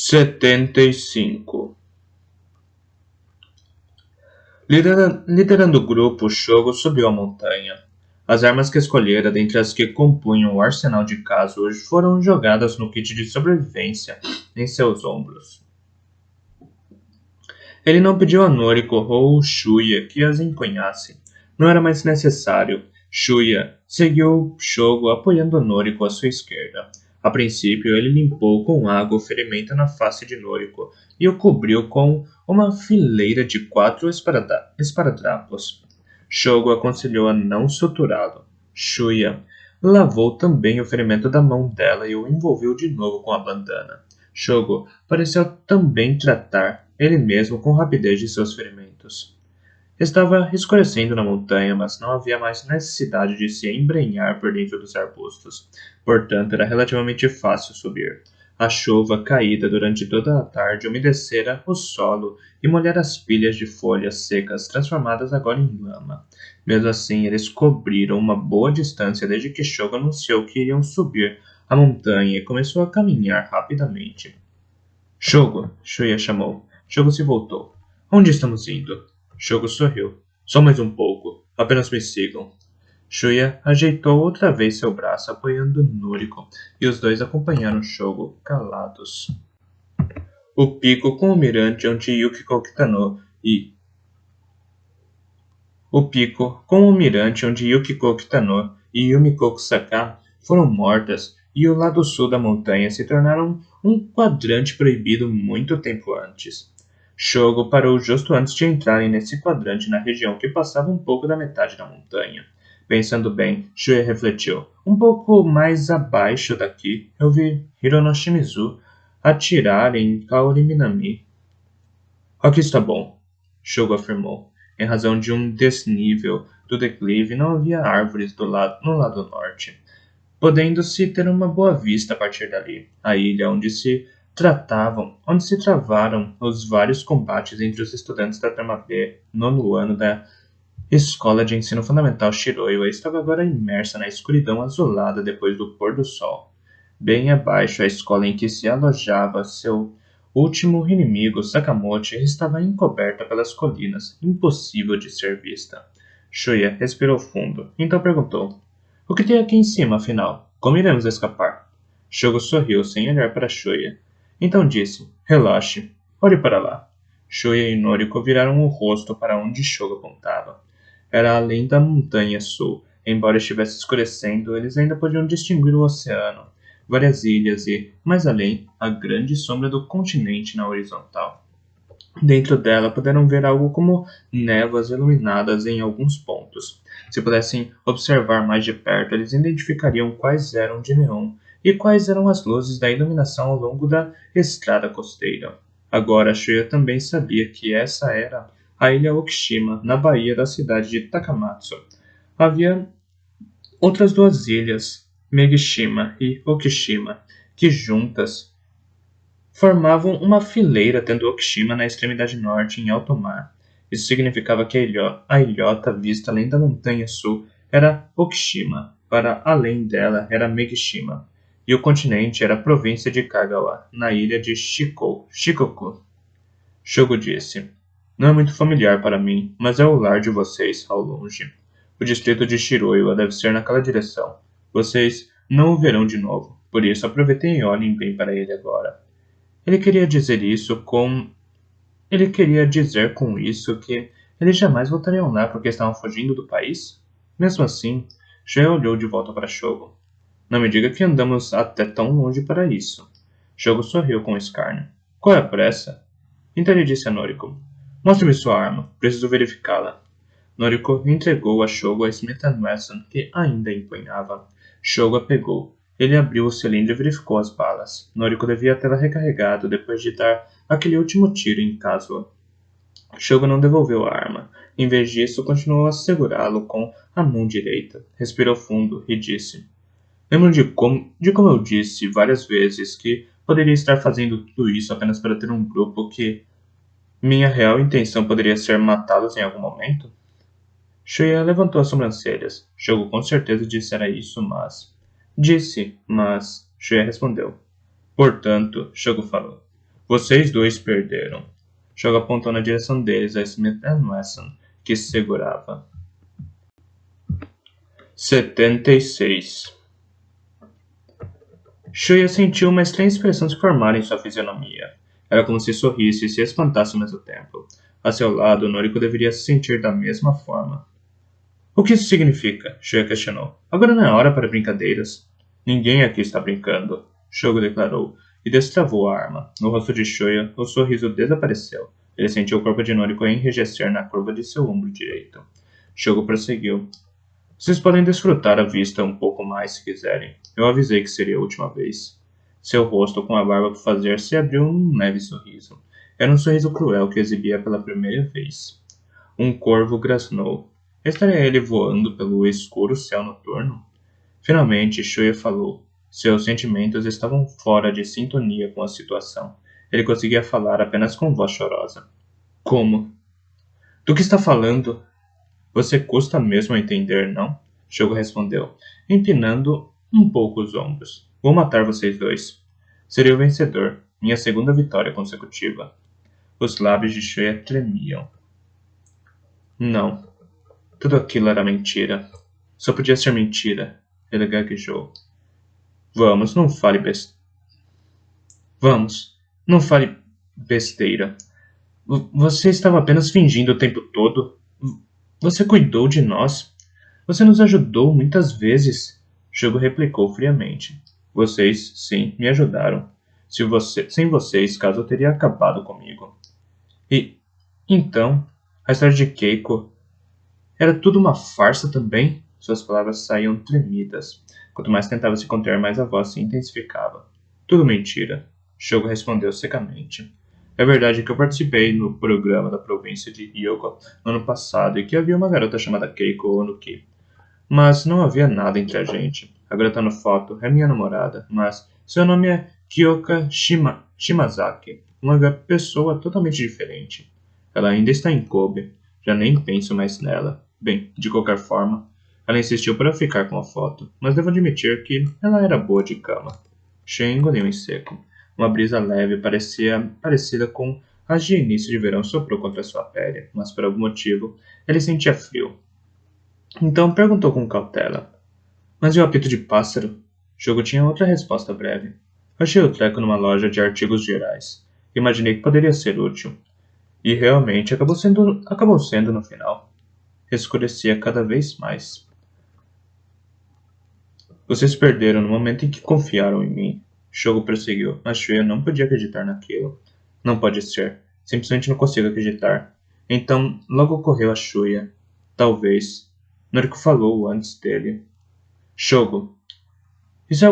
75. Liderando o grupo, Shogo subiu a montanha. As armas que escolhera dentre as que compunham o arsenal de Kazuo foram jogadas no kit de sobrevivência em seus ombros. Ele não pediu a Noriko ou Shuya que as empunhassem. Não era mais necessário. Shuya seguiu Shogo apoiando Noriko à sua esquerda. A princípio, ele limpou com água o ferimento na face de Noriko e o cobriu com uma fileira de 4 esparadrapos. Shogo aconselhou a não suturá-lo. Shuya lavou também o ferimento da mão dela e o envolveu de novo com a bandana. Shogo pareceu também tratar ele mesmo com rapidez de seus ferimentos. Estava escurecendo na montanha, mas não havia mais necessidade de se embrenhar por dentro dos arbustos. Portanto, era relativamente fácil subir. A chuva caída durante toda a tarde umedecera o solo e molhara as pilhas de folhas secas, transformadas agora em lama. Mesmo assim, eles cobriram uma boa distância desde que Shogo anunciou que iriam subir a montanha e começou a caminhar rapidamente. Shogo, Shuya chamou. Shogo se voltou. Onde estamos indo? Shogo sorriu. Só mais um pouco. Apenas me sigam. Shuya ajeitou outra vez seu braço, apoiando Noriko, e os dois acompanharam Shogo, calados. O pico com o mirante onde Yukiko Kitano e Yumiko Kusaka foram mortas, e o lado sul da montanha se tornaram um quadrante proibido muito tempo antes. Shogo parou justo antes de entrarem nesse quadrante na região que passava um pouco da metade da montanha. Pensando bem, Shuya refletiu. Um pouco mais abaixo daqui, eu vi Hirono Shimizu atirar em Kaori Minami. Aqui está bom, Shogo afirmou. Em razão de um desnível do declive, não havia árvores no lado norte, podendo-se ter uma boa vista a partir dali. A ilha onde se travaram os vários combates entre os estudantes da turma B, nono ano da Escola de Ensino Fundamental Shiroiwa, estava agora imersa na escuridão azulada depois do pôr do sol. Bem abaixo, a escola em que se alojava seu último inimigo, Sakamoto, estava encoberta pelas colinas, impossível de ser vista. Shuya respirou fundo, então perguntou: O que tem aqui em cima, afinal? Como iremos escapar? Shogo sorriu sem olhar para Shuya. Então disse: Relaxe, olhe para lá. Shuya e Noriko viraram o rosto para onde Shogo apontava. Era além da montanha sul. Embora estivesse escurecendo, eles ainda podiam distinguir o oceano, várias ilhas e, mais além, a grande sombra do continente na horizontal. Dentro dela puderam ver algo como névoas iluminadas em alguns pontos. Se pudessem observar mais de perto, eles identificariam quais eram de neon e quais eram as luzes da iluminação ao longo da estrada costeira. Agora, Shuya também sabia que essa era a ilha Okishima, na baía da cidade de Takamatsu. Havia outras duas ilhas, Megishima e Okishima, que juntas formavam uma fileira, tendo Okishima na extremidade norte, em alto mar. Isso significava que a ilhota vista além da montanha sul era Okishima, para além dela era Megishima, e o continente era a província de Kagawa, na ilha de Shikoku. Shogo disse: Não é muito familiar para mim, mas é o lar de vocês, ao longe. O distrito de Shiroiwa deve ser naquela direção. Vocês não o verão de novo, por isso aproveitem e olhem bem para ele agora. Ele queria dizer com isso que eles jamais voltariam lá porque estavam fugindo do país? Mesmo assim, Shuya olhou de volta para Shogo. Não me diga que andamos até tão longe para isso. Shogo sorriu com escárnio. Qual é a pressa? Então ele disse a Noriko: Mostre-me sua arma, preciso verificá-la. Noriko entregou a Shogo a Smith & Wesson, que ainda empunhava. Shogo a pegou. Ele abriu o cilindro e verificou as balas. Noriko devia tê-la recarregado depois de dar aquele último tiro em Kazuo. Shogo não devolveu a arma. Em vez disso, continuou a segurá-lo com a mão direita. Respirou fundo e disse: Lembro de como eu disse várias vezes que poderia estar fazendo tudo isso apenas para ter um grupo que minha real intenção poderia ser matá-los em algum momento? Shuya levantou as sobrancelhas. Shogo com certeza dissera isso, mas... Shuya respondeu. Portanto, Shogo falou, Vocês dois perderam. Shogo apontou na direção deles a Smith Wesson, que se segurava. 76. Shuya sentiu uma estranha expressão se formar em sua fisionomia. Era como se sorrisse e se espantasse ao mesmo tempo. A seu lado, Noriko deveria se sentir da mesma forma. O que isso significa? Shuya questionou. Agora não é hora para brincadeiras. Ninguém aqui está brincando, Shogo declarou, e destravou a arma. No rosto de Shuya, o sorriso desapareceu. Ele sentiu o corpo de Noriko enrijecer na curva de seu ombro direito. Shogo prosseguiu. Vocês podem desfrutar a vista um pouco mais se quiserem. Eu avisei que seria a última vez. Seu rosto, com a barba por fazer, se abriu num leve sorriso. Era um sorriso cruel que exibia pela primeira vez. Um corvo grasnou. Estaria ele voando pelo escuro céu noturno? Finalmente, Shuya falou. Seus sentimentos estavam fora de sintonia com a situação. Ele conseguia falar apenas com voz chorosa. Como? Do que está falando? Você custa mesmo a entender, não? Shogo respondeu, empinando um pouco os ombros. Vou matar vocês dois. Seria o vencedor, minha segunda vitória consecutiva. Os lábios de Shuya tremiam. Não. Tudo aquilo era mentira. Só podia ser mentira. Ele gaguejou. Vamos, não fale besteira. Você estava apenas fingindo o tempo todo. Você cuidou de nós. Você nos ajudou muitas vezes. Shogo replicou friamente. Vocês, sim, me ajudaram. Sem vocês, Kazuo teria acabado comigo. E, então, a história de Keiko era tudo uma farsa também? Suas palavras saíam tremidas. Quanto mais tentava se conter, mais a voz se intensificava. Tudo mentira. Shogo respondeu secamente. É verdade que eu participei no programa da província de Hyōgo no ano passado e que havia uma garota chamada Keiko Onuki. Mas não havia nada entre a gente. A garota na foto é minha namorada, mas seu nome é Kyoka Shimazaki, uma pessoa totalmente diferente. Ela ainda está em Kobe. Já nem penso mais nela. Bem, de qualquer forma, ela insistiu para ficar com a foto, mas devo admitir que ela era boa de cama. Shen engoliu em seco. Uma brisa leve parecida com as de início de verão soprou contra sua pele, mas por algum motivo ele sentia frio. Então perguntou com cautela. Mas e o apito de pássaro? Shogo tinha outra resposta breve. Achei o treco numa loja de artigos gerais. Imaginei que poderia ser útil. E realmente acabou sendo no final. Escurecia cada vez mais. Vocês perderam no momento em que confiaram em mim. Shogo prosseguiu, mas Shuya não podia acreditar naquilo. Não pode ser. Simplesmente não consigo acreditar. Então, logo ocorreu a Shuya. Talvez. Noriko falou antes dele. Shogo, isso é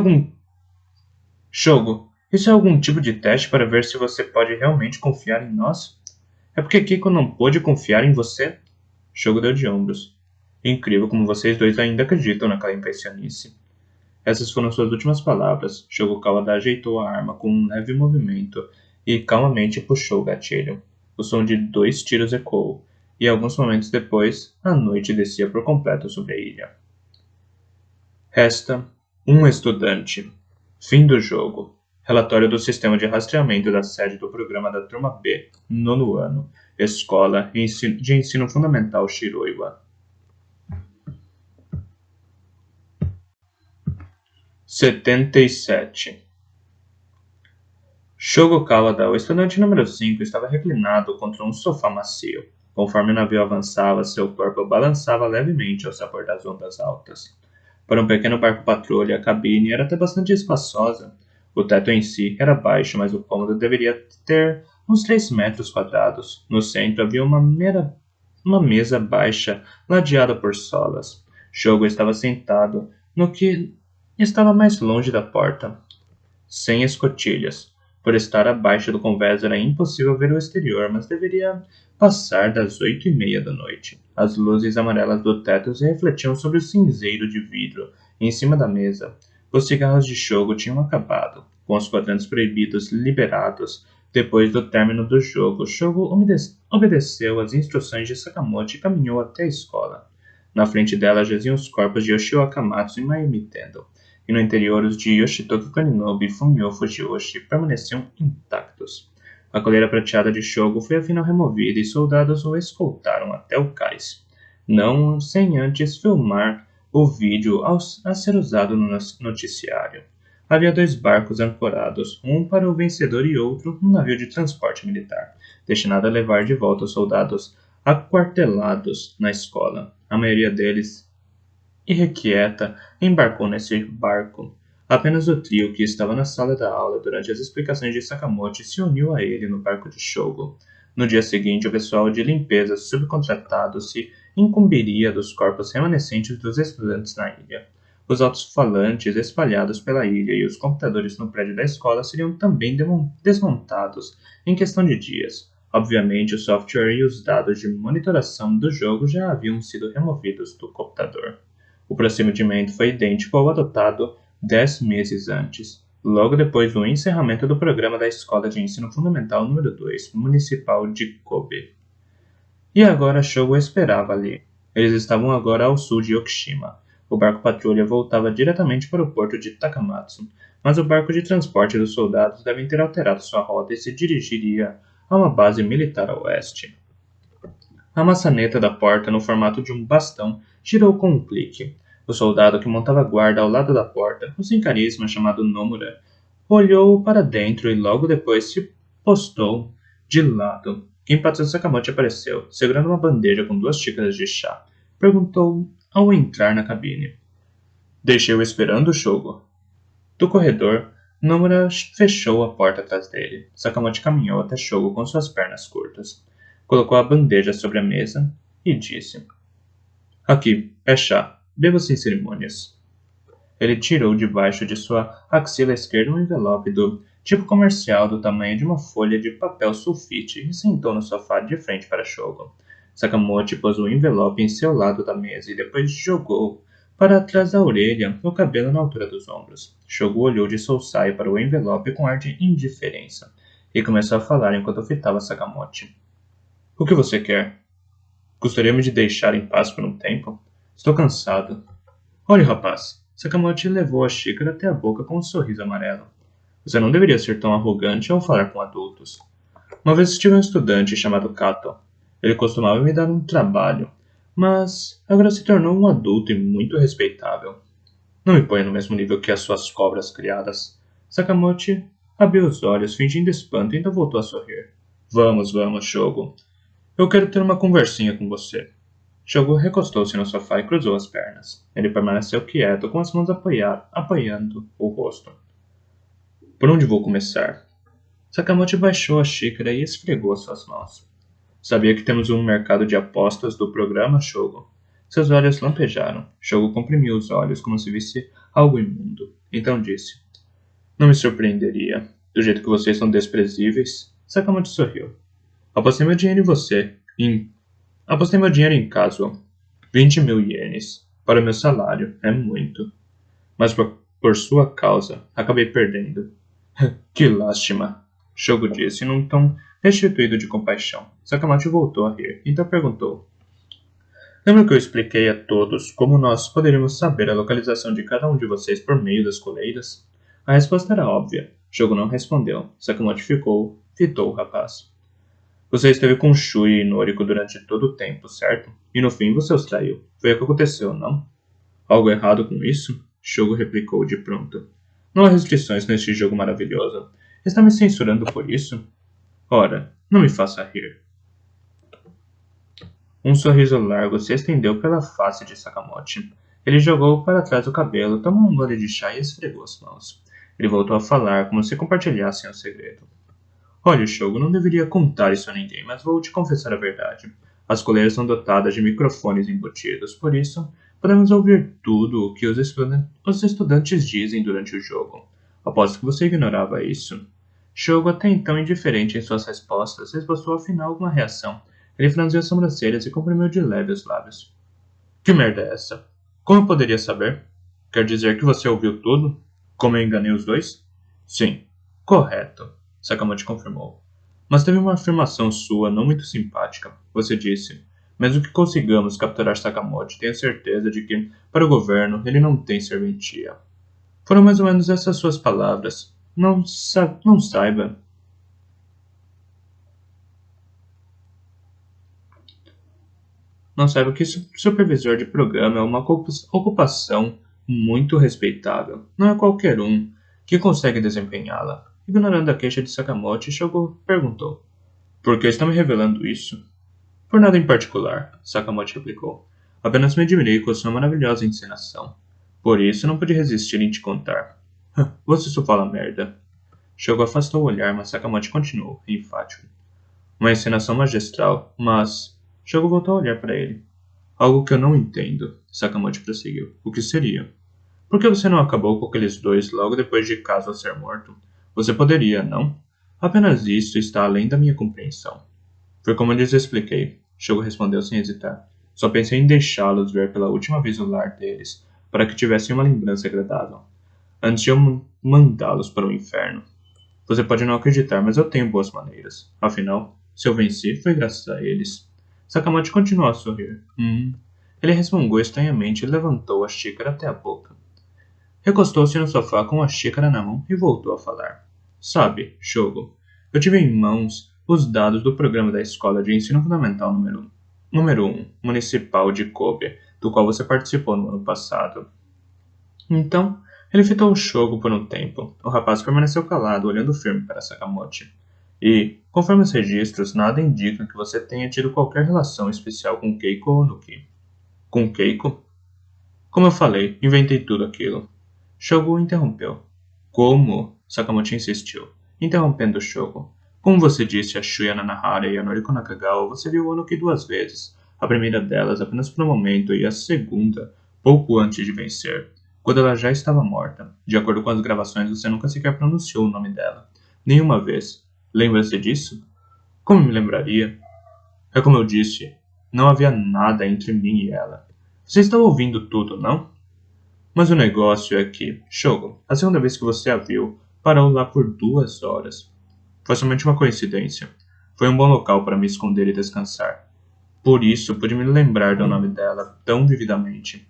algum tipo de teste para ver se você pode realmente confiar em nós? É porque Kiko não pôde confiar em você? Shogo deu de ombros. Incrível como vocês dois ainda acreditam naquela impressionice. Essas foram suas últimas palavras. Shogo Kawada ajeitou a arma com um leve movimento e calmamente puxou o gatilho. O som de 2 tiros ecoou, e alguns momentos depois, a noite descia por completo sobre a ilha. Resta um estudante. Fim do jogo. Relatório do sistema de rastreamento da sede do programa da Turma B, 9º ano, Escola de Ensino Fundamental Shiroiwa. 77. Shogo Kawada, o estudante número 5, estava reclinado contra um sofá macio. Conforme o navio avançava, seu corpo balançava levemente ao sabor das ondas altas. Para um pequeno barco patrulha, a cabine era até bastante espaçosa. O teto em si era baixo, mas o cômodo deveria ter uns 3 metros quadrados. No centro havia uma mesa baixa, ladeada por solas. Shogo estava sentado no que estava mais longe da porta, sem escotilhas. Por estar abaixo do convés era impossível ver o exterior, mas deveria passar das 8:30 da noite. As luzes amarelas do teto se refletiam sobre o cinzeiro de vidro em cima da mesa. Os cigarros de Shogo tinham acabado. Com os quadrantes proibidos liberados depois do término do jogo, Shogo obedeceu às instruções de Sakamoto e caminhou até a escola. Na frente dela jaziam os corpos de Yoshio Akamatsu e Mayumi Tendo, e no interior os de Yoshitoki Koninobu e Fumio Fujiyoshi permaneciam intactos. A coleira prateada de Shogo foi afinal removida e soldados o escoltaram até o cais, não sem antes filmar o vídeo a ser usado no noticiário. Havia 2 barcos ancorados, um para o vencedor e outro um navio de transporte militar, destinado a levar de volta os soldados aquartelados na escola. A maioria deles, irrequieta, embarcou nesse barco. Apenas o trio que estava na sala da aula durante as explicações de Sakamoto se uniu a ele no barco de Shogo. No dia seguinte, o pessoal de limpeza subcontratado se incumbiria dos corpos remanescentes dos estudantes na ilha. Os alto-falantes espalhados pela ilha e os computadores no prédio da escola seriam também desmontados em questão de dias. Obviamente, o software e os dados de monitoração do jogo já haviam sido removidos do computador. O procedimento foi idêntico ao adotado 10 meses antes, logo depois do encerramento do programa da Escola de Ensino Fundamental número 2, Municipal de Kobe. E agora Shogo esperava ali. Eles estavam agora ao sul de Okishima. O barco patrulha voltava diretamente para o porto de Takamatsu, mas o barco de transporte dos soldados deve ter alterado sua rota e se dirigiria a uma base militar a oeste. A maçaneta da porta, no formato de um bastão, girou com um clique. O soldado que montava guarda ao lado da porta, o sem carisma chamado Nomura, olhou para dentro e logo depois se postou de lado. Ginpatsu Sakamoto apareceu, segurando uma bandeja com 2 xícaras de chá. Perguntou ao entrar na cabine. Deixei-o esperando, Shogo. Do corredor, Nomura fechou a porta atrás dele. Sakamoto caminhou até Shogo com suas pernas curtas. Colocou a bandeja sobre a mesa e disse: Aqui, é chá. Beba sem cerimônias. Ele tirou debaixo de sua axila esquerda um envelope do tipo comercial do tamanho de uma folha de papel sulfite e sentou no sofá de frente para Shogo. Sakamoto pôs o envelope em seu lado da mesa e depois jogou para trás da orelha o cabelo na altura dos ombros. Shogo olhou de soalsaio para o envelope com ar de indiferença e começou a falar enquanto fitava Sakamoto. O que você quer? Gostaria de deixar em paz por um tempo? Estou cansado. Olhe, rapaz. Sakamoto levou a xícara até a boca com um sorriso amarelo. Você não deveria ser tão arrogante ao falar com adultos. Uma vez tive um estudante chamado Kato. Ele costumava me dar um trabalho, mas agora se tornou um adulto e muito respeitável. Não me ponha no mesmo nível que as suas cobras criadas. Sakamoto abriu os olhos, fingindo espanto, e então voltou a sorrir. Vamos, Shogo. Eu quero ter uma conversinha com você. Shogo recostou-se no sofá e cruzou as pernas. Ele permaneceu quieto, com as mãos apoiando o rosto. Por onde vou começar? Sakamoto baixou a xícara e esfregou suas mãos. Sabia que temos um mercado de apostas do programa, Shogo? Seus olhos lampejaram. Shogo comprimiu os olhos como se visse algo imundo. Então disse: Não me surpreenderia. Do jeito que vocês são desprezíveis. Sakamoto sorriu. Apostei meu dinheiro em você. Apostei meu dinheiro em Kazuo. 20.000 ienes. Para meu salário, é muito. Mas por sua causa, acabei perdendo. Que lástima, Shogo disse num tom restituído de compaixão. Sakamoto voltou a rir, então perguntou. Lembra que eu expliquei a todos como nós poderíamos saber a localização de cada um de vocês por meio das coleiras? A resposta era óbvia. Shogo não respondeu. Sakamoto fitou o rapaz. Você esteve com Shui e Noriko durante todo o tempo, certo? E no fim você os traiu. Foi o que aconteceu, não? Algo errado com isso? Shogo replicou de pronto. Não há restrições neste jogo maravilhoso. Está me censurando por isso? Ora, não me faça rir. Um sorriso largo se estendeu pela face de Sakamoto. Ele jogou para trás o cabelo, tomou um gole de chá e esfregou as mãos. Ele voltou a falar como se compartilhassem um segredo. Olha, Shogo, não deveria contar isso a ninguém, mas vou te confessar a verdade. As coleiras são dotadas de microfones embutidos, por isso, podemos ouvir tudo o que os estudantes dizem durante o jogo. Aposto que você ignorava isso. Shogo, até então indiferente em suas respostas, esboçou afinal alguma reação. Ele franziu as sobrancelhas e comprimiu de leve os lábios. Que merda é essa? Como eu poderia saber? Quer dizer que você ouviu tudo? Como eu enganei os dois? Sim, correto. Sakamoto confirmou. Mas teve uma afirmação sua não muito simpática. Você disse, mesmo que consigamos capturar Sakamoto, tenho certeza de que, para o governo, ele não tem serventia. Foram mais ou menos essas suas palavras. Não saiba. Não saiba que supervisor de programa é uma ocupação muito respeitável. Não é qualquer um que consegue desempenhá-la. Ignorando a queixa de Sakamoto, Shogo perguntou: Por que está me revelando isso? Por nada em particular, Sakamoto replicou. Apenas me admirei com a sua maravilhosa encenação. Por isso não pude resistir em te contar. Você só fala merda. Shogo afastou o olhar, mas Sakamoto continuou, enfático. Uma encenação magistral, mas... Shogo voltou a olhar para ele. Algo que eu não entendo, Sakamoto prosseguiu. O que seria? Por que você não acabou com aqueles dois logo depois de Kazuha ser morto? Você poderia, não? Apenas isso está além da minha compreensão. Foi como eu lhes expliquei, Shogo respondeu sem hesitar. Só pensei em deixá-los ver pela última vez o lar deles, para que tivessem uma lembrança agradável, antes de eu mandá-los para o inferno. Você pode não acreditar, mas eu tenho boas maneiras. Afinal, se eu venci, foi graças a eles. Sakamoto continuou a sorrir. Ele resmungou estranhamente e levantou a xícara até a boca. Recostou-se no sofá com a xícara na mão e voltou a falar. Sabe, Shogo, eu tive em mãos os dados do programa da Escola de Ensino Fundamental número 1, Municipal de Kobe, do qual você participou no ano passado. Então, ele fitou o Shogo por um tempo. O rapaz permaneceu calado, olhando firme para Sakamoto. E, conforme os registros, nada indica que você tenha tido qualquer relação especial com Keiko Onuki. Com Keiko? Como eu falei, inventei tudo aquilo. Shogo o interrompeu. Como? Sakamoto insistiu, interrompendo Shogo. Como você disse a Shuya Nanahara e a Noriko Nakagawa, você viu Onuki 2 vezes. A primeira delas apenas por um momento e a segunda, pouco antes de vencer, quando ela já estava morta. De acordo com as gravações, você nunca sequer pronunciou o nome dela. Nenhuma vez. Lembra-se disso? Como me lembraria? É como eu disse, não havia nada entre mim e ela. Você estava ouvindo tudo, não? Mas o negócio é que, Shogo, a segunda vez que você a viu, parou lá por 2 horas. Foi somente uma coincidência. Foi um bom local para me esconder e descansar. Por isso, pude me lembrar do nome dela tão vividamente.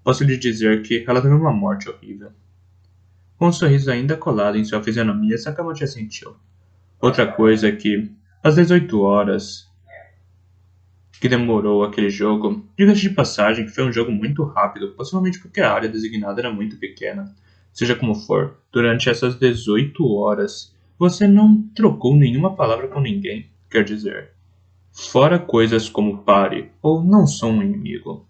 Posso lhe dizer que ela teve uma morte horrível. Com um sorriso ainda colado em sua fisionomia, Sakamoto assentiu. Outra coisa é que, às 18 horas que demorou aquele jogo, diga-se de passagem que foi um jogo muito rápido, possivelmente porque a área designada era muito pequena. Seja como for, durante essas 18 horas, você não trocou nenhuma palavra com ninguém, quer dizer, fora coisas como pare ou não sou um inimigo.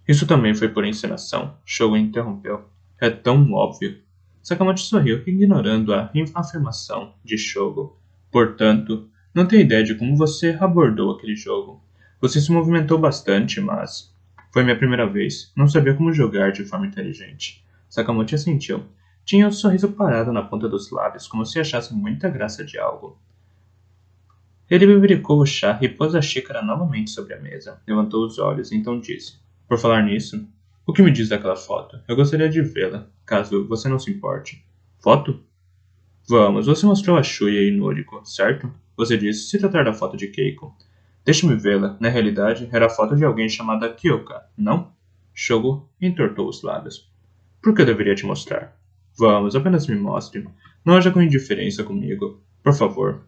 Isso também foi por encenação, Shogo interrompeu. É tão óbvio. Sakamoto sorriu, ignorando a afirmação de Shogo. Portanto, não tenho ideia de como você abordou aquele jogo. Você se movimentou bastante, mas... Foi minha primeira vez. Não sabia como jogar de forma inteligente. Sakamoto assentiu. Tinha o sorriso parado na ponta dos lábios, como se achasse muita graça de algo. Ele bebericou o chá e pôs a xícara novamente sobre a mesa. Levantou os olhos e então disse. Por falar nisso, o que me diz daquela foto? Eu gostaria de vê-la, caso você não se importe. Foto? Vamos, você mostrou a Shuya e Noriko, certo? Você disse se tratar da foto de Keiko. Deixe-me vê-la. Na realidade, era a foto de alguém chamada Kyoka, não? Shogo entortou os lábios. Por que eu deveria te mostrar? Vamos, apenas me mostre. Não haja com indiferença comigo. Por favor.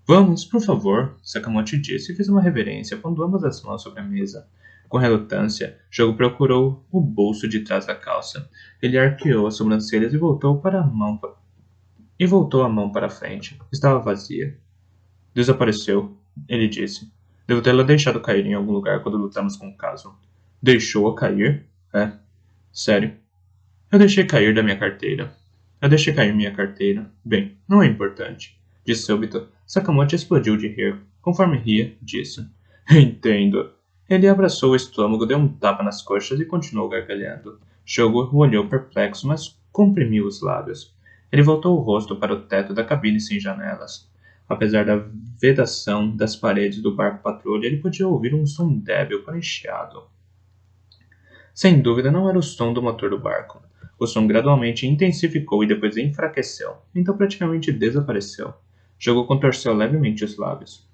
Vamos, por favor, Sakamoto disse e fez uma reverência, pondo ambas as mãos sobre a mesa. Com relutância, Shogo procurou o bolso de trás da calça. Ele arqueou as sobrancelhas e voltou a mão para a frente. Estava vazia. Desapareceu, ele disse. Devo tê-la deixado cair em algum lugar quando lutamos com o caso. Deixou-a cair? É. Sério. Eu deixei cair minha carteira. Bem, não é importante. De súbito, Sakamoto explodiu de rir. Conforme ria, disse. Entendo. Ele abraçou o estômago, deu um tapa nas coxas e continuou gargalhando. Shogo o olhou perplexo, mas comprimiu os lábios. Ele voltou o rosto para o teto da cabine sem janelas. Apesar da vedação das paredes do barco patrulha, ele podia ouvir um som débil, porém chiado. Sem dúvida, não era o som do motor do barco. O som gradualmente intensificou e depois enfraqueceu, então praticamente desapareceu. Shogo contorceu levemente os lábios.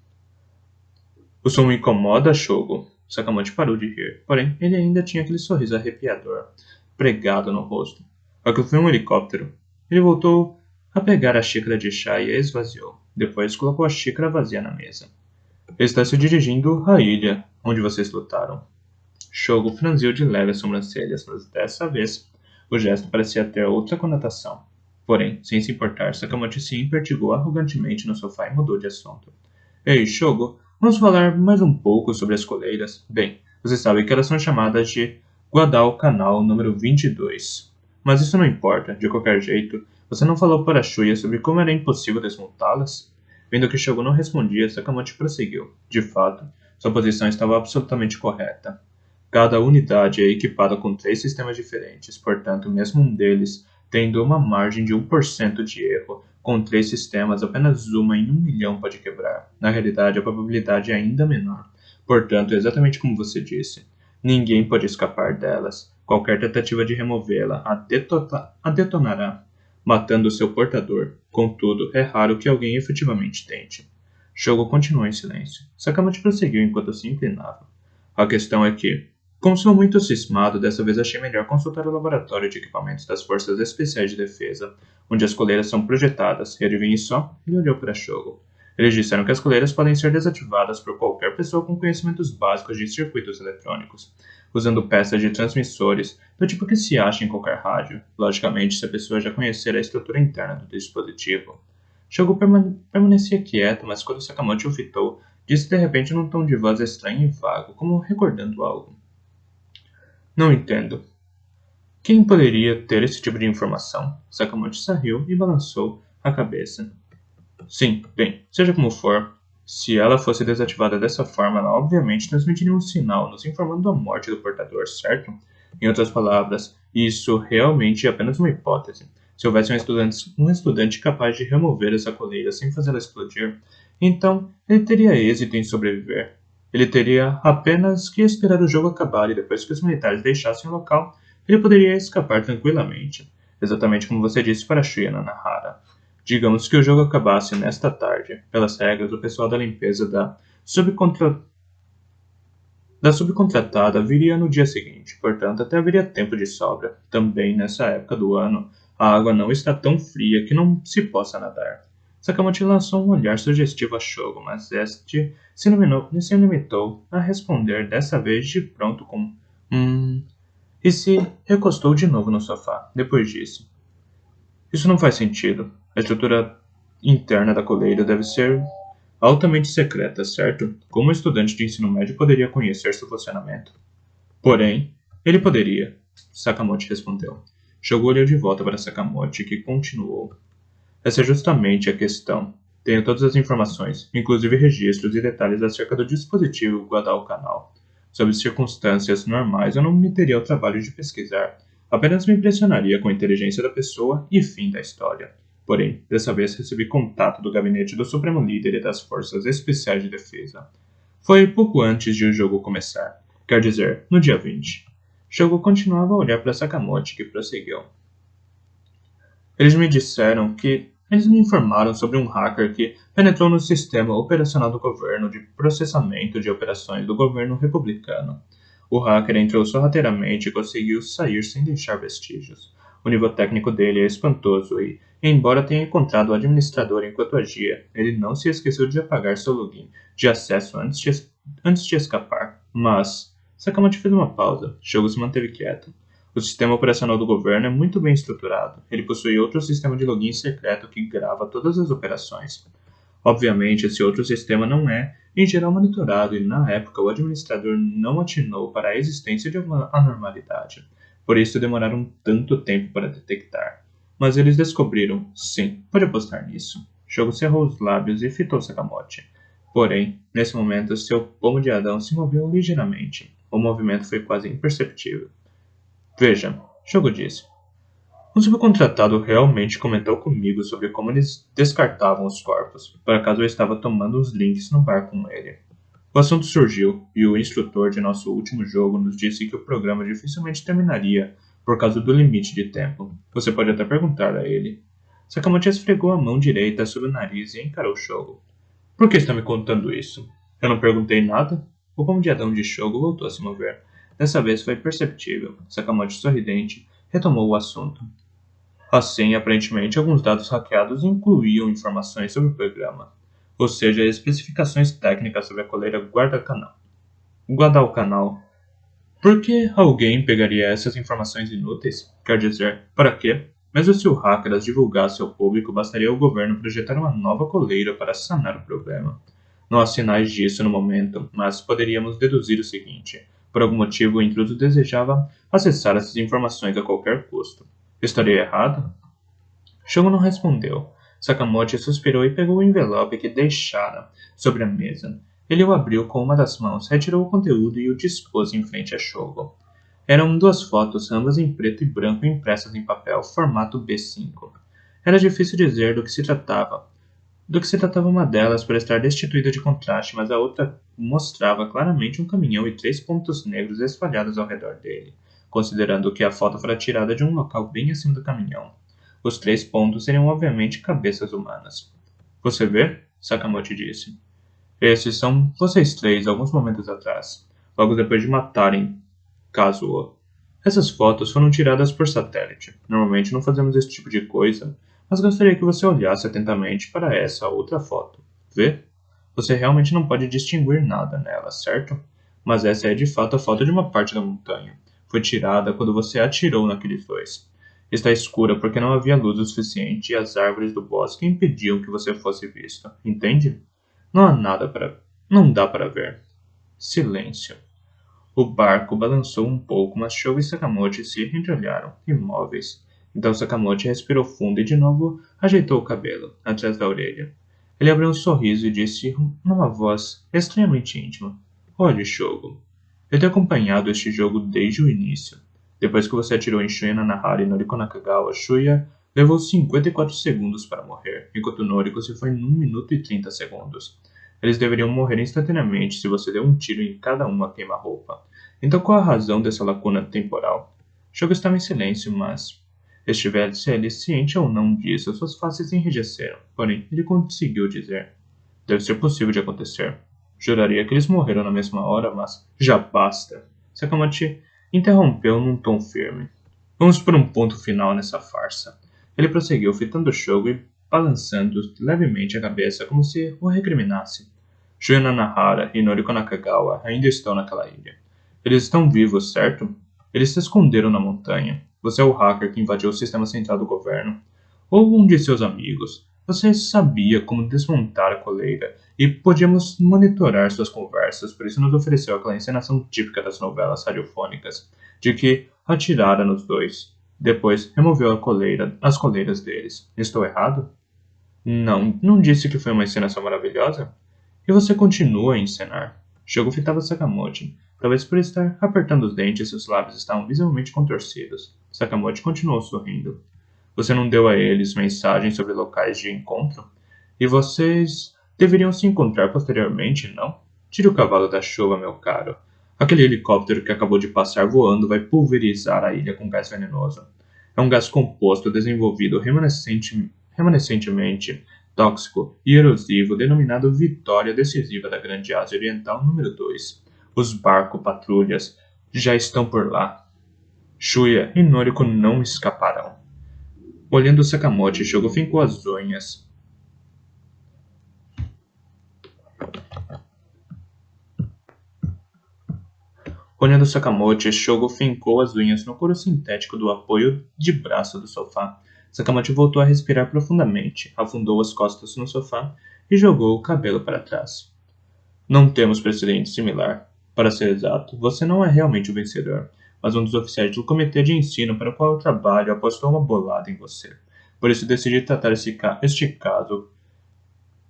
O som me incomoda, Shogo. Sakamoto parou de rir, porém ele ainda tinha aquele sorriso arrepiador, pregado no rosto. Aquilo foi um helicóptero. Ele voltou a pegar a xícara de chá e a esvaziou. Depois colocou a xícara vazia na mesa. Ele está se dirigindo à ilha onde vocês lutaram. Shogo franziu de leve as sobrancelhas, mas dessa vez o gesto parecia ter outra conotação. Porém, sem se importar, Sakamoto se impertigou arrogantemente no sofá e mudou de assunto. Ei, Shogo, vamos falar mais um pouco sobre as coleiras? Bem, você sabe que elas são chamadas de Guadalcanal número 22. Mas isso não importa, de qualquer jeito. Você não falou para Shuya sobre como era impossível desmontá-las? Vendo que Shogo não respondia, Sakamoto prosseguiu. De fato, sua posição estava absolutamente correta. Cada unidade é equipada com 3 sistemas diferentes, portanto, mesmo um deles tendo uma margem de 1% de erro, com 3 sistemas, apenas uma em 1 milhão pode quebrar. Na realidade, a probabilidade é ainda menor. Portanto, exatamente como você disse, ninguém pode escapar delas. Qualquer tentativa de removê-la a detonará, matando seu portador. Contudo, é raro que alguém efetivamente tente. Shogo continuou em silêncio. Sakamoto prosseguiu enquanto se inclinava. A questão é que, como sou muito cismado, dessa vez achei melhor consultar o laboratório de equipamentos das Forças Especiais de Defesa, onde as coleiras são projetadas, e adivinhe só, ele olhou para Shogo. Eles disseram que as coleiras podem ser desativadas por qualquer pessoa com conhecimentos básicos de circuitos eletrônicos, usando peças de transmissores, do tipo que se acha em qualquer rádio, logicamente se a pessoa já conhecer a estrutura interna do dispositivo. Shogo permanecia quieto, mas quando Sakamoto o fitou, disse de repente num tom de voz estranho e vago, como recordando algo. Não entendo. Quem poderia ter esse tipo de informação? Sakamoto sorriu e balançou a cabeça. Sim, bem, seja como for, se ela fosse desativada dessa forma, ela obviamente transmitiria um sinal nos informando da morte do portador, certo? Em outras palavras, isso realmente é apenas uma hipótese. Se houvesse um estudante capaz de remover essa coleira sem fazê-la explodir, então ele teria êxito em sobreviver. Ele teria apenas que esperar o jogo acabar e depois que os militares deixassem o local, ele poderia escapar tranquilamente. Exatamente como você disse para Shuya Nanahara. Digamos que o jogo acabasse nesta tarde. Pelas regras, o pessoal da limpeza da subcontratada viria no dia seguinte, portanto até haveria tempo de sobra. Também nessa época do ano, a água não está tão fria que não se possa nadar. Sakamoto lançou um olhar sugestivo a Shogo, mas este se limitou a responder dessa vez de pronto com e se recostou de novo no sofá. Depois disse: Isso não faz sentido. A estrutura interna da coleira deve ser altamente secreta, certo? Como um estudante de ensino médio poderia conhecer seu funcionamento? Porém, ele poderia, Sakamoto respondeu. Shogo olhou de volta para Sakamoto, que continuou. Essa é justamente a questão. Tenho todas as informações, inclusive registros e detalhes acerca do dispositivo Guadalcanal. Sob circunstâncias normais, eu não me teria o trabalho de pesquisar. Apenas me impressionaria com a inteligência da pessoa e fim da história. Porém, dessa vez recebi contato do gabinete do Supremo Líder e das Forças Especiais de Defesa. Foi pouco antes de o jogo começar. Quer dizer, no dia 20. Shogo continuava a olhar para Sakamoto, que prosseguiu. Eles me informaram sobre um hacker que penetrou no sistema operacional do governo de processamento de operações do governo republicano. O hacker entrou sorrateiramente e conseguiu sair sem deixar vestígios. O nível técnico dele é espantoso e, embora tenha encontrado o administrador enquanto agia, ele não se esqueceu de apagar seu login de acesso antes de escapar. Mas, Sakamoto fez uma pausa. Shogo se manteve quieto. O sistema operacional do governo é muito bem estruturado. Ele possui outro sistema de login secreto que grava todas as operações. Obviamente, esse outro sistema não é, em geral, monitorado e, na época, o administrador não atinou para a existência de uma anormalidade. Por isso, demoraram tanto tempo para detectar. Mas eles descobriram, sim, pode apostar nisso. Shogo cerrou os lábios e fitou Sakamoto. Porém, nesse momento, seu pomo de Adão se moveu ligeiramente. O movimento foi quase imperceptível. Veja, Shogo disse. Um subcontratado realmente comentou comigo sobre como eles descartavam os corpos, por acaso eu estava tomando uns drinks no bar com ele. O assunto surgiu, e o instrutor de nosso último jogo nos disse que o programa dificilmente terminaria por causa do limite de tempo. Você pode até perguntar a ele. Sakamoto esfregou a mão direita sobre o nariz e encarou Shogo. Por que está me contando isso? Eu não perguntei nada? O pomo de Adão de Shogo voltou a se mover. Dessa vez foi perceptível. Sakamoto, sorridente, retomou o assunto. Assim, aparentemente, alguns dados hackeados incluíam informações sobre o programa. ou seja, especificações técnicas sobre a coleira Guadalcanal. Por que alguém pegaria essas informações inúteis? Quer dizer, para quê? Mesmo se o hacker as divulgasse ao público, bastaria o governo projetar uma nova coleira para sanar o problema. Não há sinais disso no momento, mas poderíamos deduzir o seguinte: por algum motivo o intruso desejava acessar essas informações a qualquer custo. Estaria errado? Shogo não respondeu. Sakamoto suspirou e pegou o envelope que deixara sobre a mesa. Ele o abriu com uma das mãos, retirou o conteúdo e o dispôs em frente a Shogo. Eram duas fotos, ambas em preto e branco, impressas em papel, formato B5. Era difícil dizer do que se tratava uma delas por estar destituída de contraste, mas a outra mostrava claramente um caminhão e 3 pontos negros espalhados ao redor dele, considerando que a foto fora tirada de um local bem acima do caminhão. Os 3 pontos seriam obviamente cabeças humanas. Você vê? Sakamoto disse. Esses são vocês três alguns momentos atrás, logo depois de matarem Kazuo. Essas fotos foram tiradas por satélite. Normalmente não fazemos esse tipo de coisa, mas gostaria que você olhasse atentamente para essa outra foto. Vê? Você realmente não pode distinguir nada nela, certo? Mas essa é de fato a foto de uma parte da montanha. Foi tirada quando você atirou naqueles dois. Está escura porque não havia luz o suficiente e as árvores do bosque impediam que você fosse visto. Entende? Não há nada para... Não dá para ver. Silêncio. O barco balançou um pouco, mas Shogo e Sakamoto se entreolharam, imóveis. Então Sakamoto respirou fundo e de novo ajeitou o cabelo, atrás da orelha. Ele abriu um sorriso e disse numa voz estranhamente íntima: Olhe, Shogo. Eu tenho acompanhado este jogo desde o início. Depois que você atirou em Shuya Nanahara e Noriko Nakagawa, Shuya levou 54 segundos para morrer, enquanto Noriko se foi em 1 minuto e 30 segundos. Eles deveriam morrer instantaneamente se você deu um tiro em cada um a queima-roupa. Então qual a razão dessa lacuna temporal? Shogo estava em silêncio, mas... Estivesse ele ciente ou não disso, suas faces enrijeceram. Porém, ele conseguiu dizer. Deve ser possível de acontecer. Juraria que eles morreram na mesma hora, mas... Já basta. Sakamoto interrompeu num tom firme. Vamos por um ponto final nessa farsa. Ele prosseguiu, fitando Shogo e balançando levemente a cabeça como se o recriminasse. Shuya Nanahara e Noriko Nakagawa ainda estão naquela ilha. Eles estão vivos, certo? Eles se esconderam na montanha. Você é o hacker que invadiu o sistema central do governo. Ou um de seus amigos. Você sabia como desmontar a coleira e podíamos monitorar suas conversas, por isso nos ofereceu aquela encenação típica das novelas radiofônicas, de que atirara nos dois. Depois removeu as coleiras deles. Estou errado? Não disse que foi uma encenação maravilhosa? E você continua a encenar. Shogo fitava Sakamoto. Talvez por estar apertando os dentes, seus lábios estavam visivelmente contorcidos. Sakamoto continuou sorrindo. Você não deu a eles mensagens sobre locais de encontro? E vocês deveriam se encontrar posteriormente, não? Tire o cavalo da chuva, meu caro. Aquele helicóptero que acabou de passar voando vai pulverizar a ilha com gás venenoso. É um gás composto desenvolvido remanescentemente tóxico e erosivo denominado Vitória Decisiva da Grande Ásia Oriental número 2. Os barco-patrulhas já estão por lá. Shuya e Noriko não escaparão. Olhando Sakamoto, Shogo fincou as unhas. Olhando Sakamoto, Shogo fincou as unhas no couro sintético do apoio de braço do sofá. Sakamoto voltou a respirar profundamente, afundou as costas no sofá e jogou o cabelo para trás. Não temos precedente similar. Para ser exato, você não é realmente o vencedor, mas um dos oficiais do comitê de ensino para o qual eu trabalho apostou uma bolada em você. Por isso decidi tratar este caso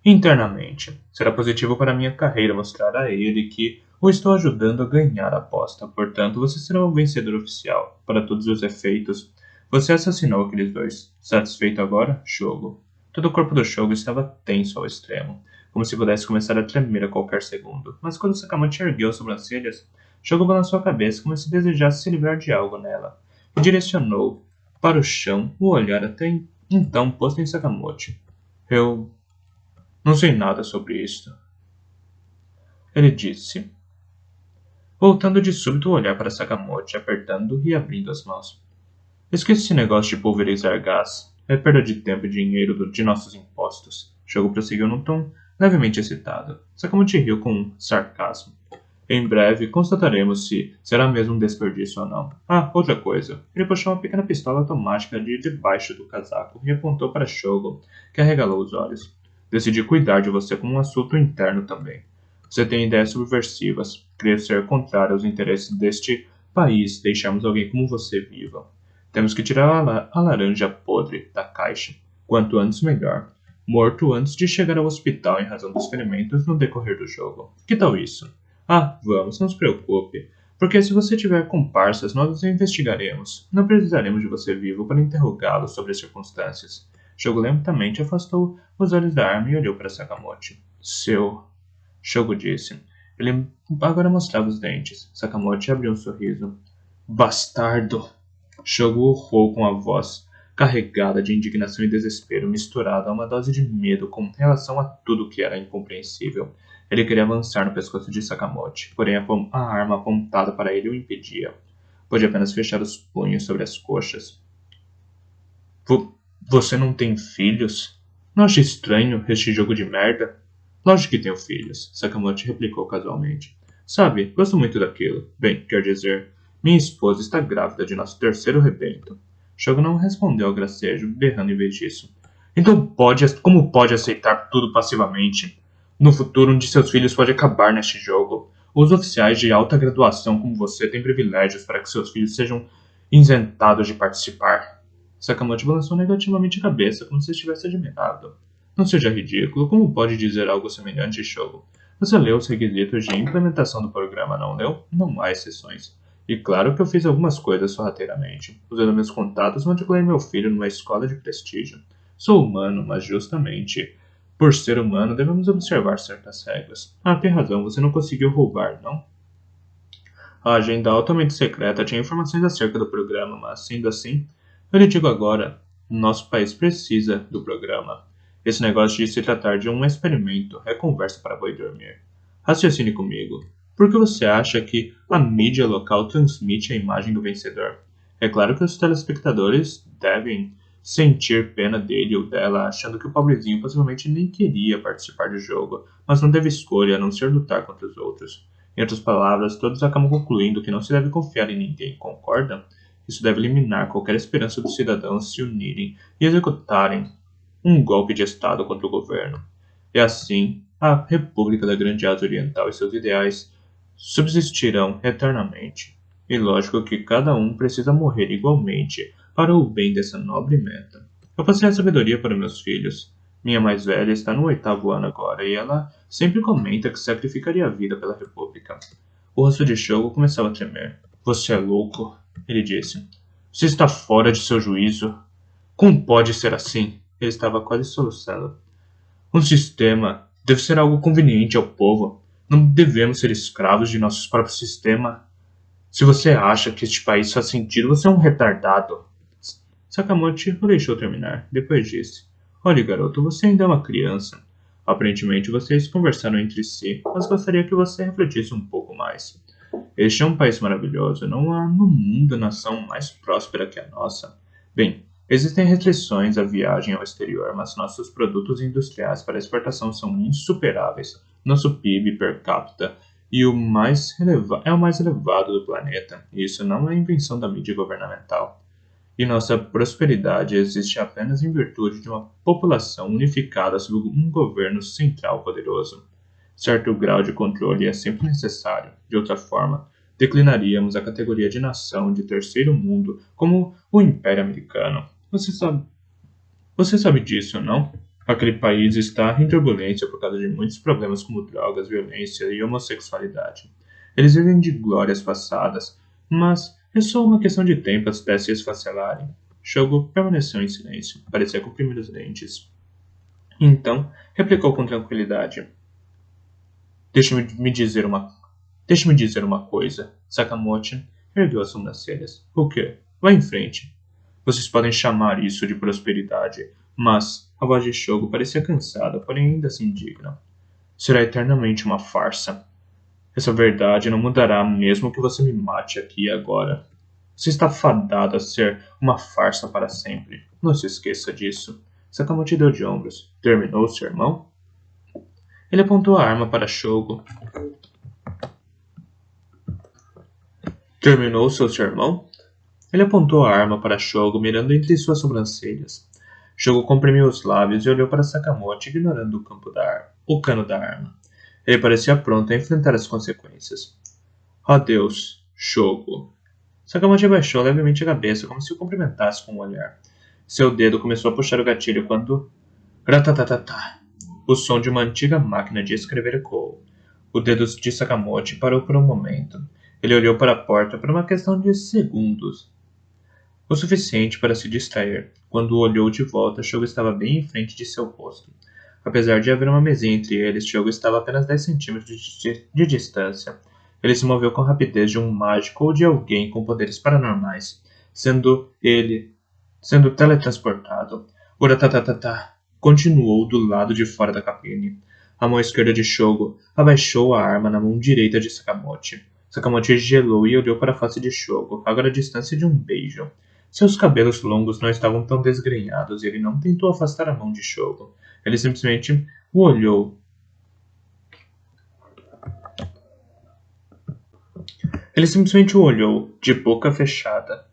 internamente. Será positivo para minha carreira mostrar a ele que o estou ajudando a ganhar a aposta. Portanto, você será o vencedor oficial. Para todos os efeitos, você assassinou aqueles dois. Satisfeito agora, Shogo? Todo o corpo do Shogo estava tenso ao extremo, como se pudesse começar a tremer a qualquer segundo. Mas quando Sakamoto ergueu as sobrancelhas, Shogo balançou a cabeça como se desejasse se livrar de algo nela, e direcionou para o chão o olhar até então posto em Sakamoto. Eu não sei nada sobre isto, ele disse, voltando de súbito o olhar para Sakamoto, apertando e abrindo as mãos. Esqueça esse negócio de pulverizar gás. É perda de tempo e dinheiro de nossos impostos. Shogo prosseguiu num tom levemente excitado. Sakamoto riu com sarcasmo. Em breve, constataremos se será mesmo um desperdício ou não. Ah, outra coisa. Ele puxou uma pequena pistola automática de debaixo do casaco e apontou para Shogo, que arregalou os olhos. Decidi cuidar de você como um assunto interno também. Você tem ideias subversivas. Creio ser contrário aos interesses deste país deixarmos alguém como você viva. Temos que tirar a laranja podre da caixa. Quanto antes, melhor. Morto antes de chegar ao hospital em razão dos ferimentos no decorrer do jogo. Que tal isso? Ah, vamos, não se preocupe. Porque se você tiver comparsas, nós os investigaremos. Não precisaremos de você vivo para interrogá-lo sobre as circunstâncias. Shogo lentamente afastou os olhos da arma e olhou para Sakamoto. Seu... Shogo disse. Ele agora mostrava os dentes. Sakamoto abriu um sorriso. Bastardo! Shogo urrou com a voz carregada de indignação e desespero, misturada a uma dose de medo com relação a tudo que era incompreensível. Ele queria avançar no pescoço de Sakamoto, porém a arma apontada para ele o impedia. Pôde apenas fechar os punhos sobre as coxas. Você não tem filhos? Não acha estranho este jogo de merda? Lógico que tenho filhos, Sakamoto replicou casualmente. Sabe, gosto muito daquilo. Bem, quer dizer, minha esposa está grávida de nosso terceiro rebento. Shogo não respondeu ao gracejo, berrando em vez disso. Então como pode aceitar tudo passivamente? No futuro, um de seus filhos pode acabar neste jogo. Os oficiais de alta graduação como você têm privilégios para que seus filhos sejam isentados de participar. Sakamoto balançou negativamente a cabeça, como se estivesse admirado. Não seja ridículo, como pode dizer algo semelhante, Shogo? Você leu os requisitos de implementação do programa, não leu? Não há exceções. E claro que eu fiz algumas coisas sorrateiramente. Usando meus contatos, matriculei meu filho numa escola de prestígio. Sou humano, mas justamente por ser humano, devemos observar certas regras. Ah, tem razão, você não conseguiu roubar, não? A agenda altamente secreta tinha informações acerca do programa, mas, sendo assim, eu lhe digo agora, nosso país precisa do programa. Esse negócio de se tratar de um experimento é conversa para boi dormir. Raciocine comigo. Por que você acha que a mídia local transmite a imagem do vencedor? É claro que os telespectadores devem sentir pena dele ou dela, achando que o pobrezinho possivelmente nem queria participar do jogo, mas não teve escolha a não ser lutar contra os outros. Em outras palavras, todos acabam concluindo que não se deve confiar em ninguém, concorda? Isso deve eliminar qualquer esperança dos cidadãos se unirem e executarem um golpe de Estado contra o governo. E assim, a República da Grande Ásia Oriental e seus ideais subsistirão eternamente. E lógico que cada um precisa morrer igualmente para o bem dessa nobre meta. Eu passei a sabedoria para meus filhos. Minha mais velha está no 8º ano agora e ela sempre comenta que sacrificaria a vida pela República. O rosto de Shogo começava a tremer. Você é louco, ele disse. Você está fora de seu juízo. Como pode ser assim? Ele estava quase soluçando. Um sistema deve ser algo conveniente ao povo. Não devemos ser escravos de nosso próprio sistema. Se você acha que este país faz sentido, você é um retardado. Sakamoto o deixou terminar. Depois disse: Olhe, garoto, você ainda é uma criança. Aparentemente vocês conversaram entre si, mas gostaria que você refletisse um pouco mais. Este é um país maravilhoso. Não há no mundo nação mais próspera que a nossa. Bem, existem restrições à viagem ao exterior, mas nossos produtos industriais para exportação são insuperáveis. Nosso PIB per capita é o mais elevado do planeta. E isso não é invenção da mídia governamental. E nossa prosperidade existe apenas em virtude de uma população unificada sob um governo central poderoso. Certo grau de controle é sempre necessário. De outra forma, declinaríamos a categoria de nação de terceiro mundo como o Império Americano. Você sabe disso, não? Aquele país está em turbulência por causa de muitos problemas como drogas, violência e homossexualidade. Eles vivem de glórias passadas, mas é só uma questão de tempo até se esfacelarem. Shogo permaneceu em silêncio, parecia comprimir os dentes. Então, replicou com tranquilidade. Deixe-me dizer uma coisa. Sakamoto ergueu as sobrancelhas. O quê? Vá em frente. Vocês podem chamar isso de prosperidade, mas a voz de Shogo parecia cansada, porém ainda assim digna. Será eternamente uma farsa. Essa verdade não mudará mesmo que você me mate aqui e agora. Você está fadado a ser uma farsa para sempre. Não se esqueça disso. Sakamoto deu de ombros. Terminou o sermão? Ele apontou a arma para Shogo. Terminou seu sermão? Ele apontou a arma para Shogo, mirando entre suas sobrancelhas. Shogo comprimiu os lábios e olhou para Sakamoto, ignorando o cano da arma. Ele parecia pronto a enfrentar as consequências. Adeus, Shogo. Sakamoto abaixou levemente a cabeça, como se o cumprimentasse com um olhar. Seu dedo começou a puxar o gatilho quando... Ratatatatá. O som de uma antiga máquina de escrever ecoou. O dedo de Sakamoto parou por um momento. Ele olhou para a porta por uma questão de segundos. O suficiente para se distrair. Quando olhou de volta, Shogo estava bem em frente de seu rosto. Apesar de haver uma mesinha entre eles, Shogo estava a apenas 10 centímetros de distância. Ele se moveu com a rapidez de um mágico ou de alguém com poderes paranormais, sendo teletransportado. Uratatatata continuou do lado de fora da cabine. A mão esquerda de Shogo abaixou a arma na mão direita de Sakamoto. Sakamoto gelou e olhou para a face de Shogo, agora à distância de um beijo. Seus cabelos longos não estavam tão desgrenhados e ele não tentou afastar a mão de Shogo. Ele simplesmente o olhou. De boca fechada.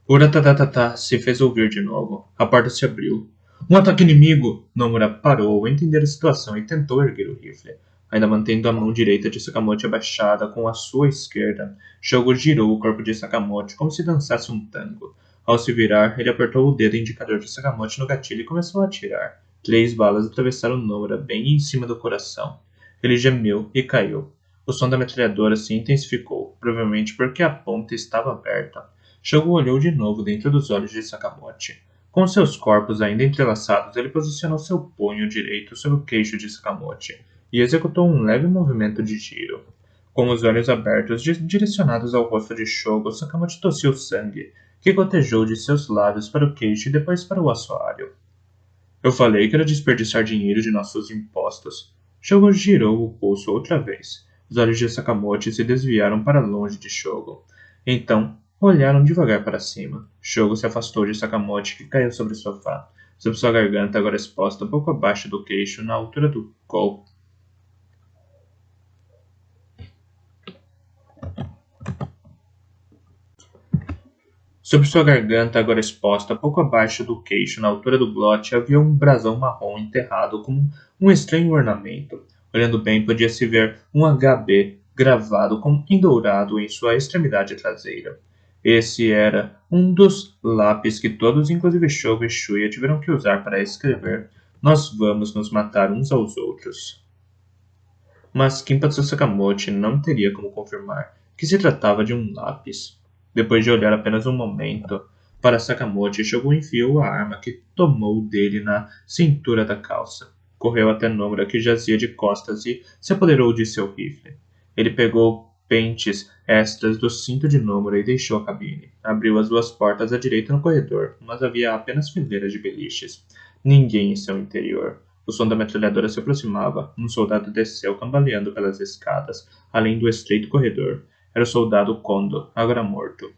Uratatatata se fez ouvir de novo. A porta se abriu. Um ataque inimigo! Nomura parou ao entender a situação e tentou erguer o rifle. Ainda mantendo a mão direita de Sakamoto abaixada com a sua esquerda, Shogo girou o corpo de Sakamoto como se dançasse um tango. Ao se virar, ele apertou o dedo indicador de Sakamoto no gatilho e começou a atirar. 3 balas atravessaram Nomura bem em cima do coração. Ele gemeu e caiu. O som da metralhadora se intensificou, provavelmente porque a ponta estava aberta. Shogo olhou de novo dentro dos olhos de Sakamoto. Com seus corpos ainda entrelaçados, ele posicionou seu punho direito sobre o queixo de Sakamoto e executou um leve movimento de giro. Com os olhos abertos direcionados ao rosto de Shogo, Sakamoto tossiu sangue, que gotejou de seus lábios para o queixo e depois para o assoalho. Eu falei que era desperdiçar dinheiro de nossos impostos. Shogo girou o pulso outra vez. Os olhos de Sakamoto se desviaram para longe de Shogo. Então, olharam devagar para cima. Shogo se afastou de Sakamoto, que caiu sobre o sofá, sobre sua garganta agora exposta pouco abaixo do queixo, na altura do col. Sobre sua garganta, agora exposta pouco abaixo do queixo, na altura do glote, havia um brasão marrom enterrado com um estranho ornamento. Olhando bem, podia-se ver um HB gravado em dourado em sua extremidade traseira. Esse era um dos lápis que todos, inclusive Shogo e Shuya, tiveram que usar para escrever "Nós vamos nos matar uns aos outros". Mas Kinpatsu Sakamoto não teria como confirmar que se tratava de um lápis. Depois de olhar apenas um momento para Sakamoto, Shogo enfiou a arma que tomou dele na cintura da calça. Correu até Nomura, que jazia de costas, e se apoderou de seu rifle. Ele pegou pentes extras do cinto de Nomura e deixou a cabine. Abriu as 2 portas à direita no corredor, mas havia apenas fileiras de beliches. Ninguém em seu interior. O som da metralhadora se aproximava. Um soldado desceu cambaleando pelas escadas, além do estreito corredor. Era o soldado Kondo, agora morto.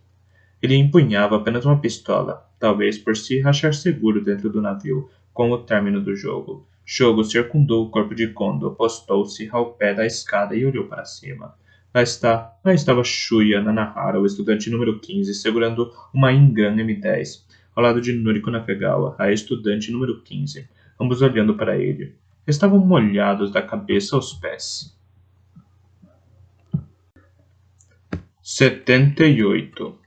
Ele empunhava apenas uma pistola, talvez por se achar seguro dentro do navio, com o término do jogo. Shogo circundou o corpo de Kondo, postou-se ao pé da escada e olhou para cima. Lá estava Shuya Nanahara, o estudante número 15, segurando uma Ingram M10, ao lado de Noriko Nakagawa, a estudante número 15, ambos olhando para ele. Estavam molhados da cabeça aos pés. 78.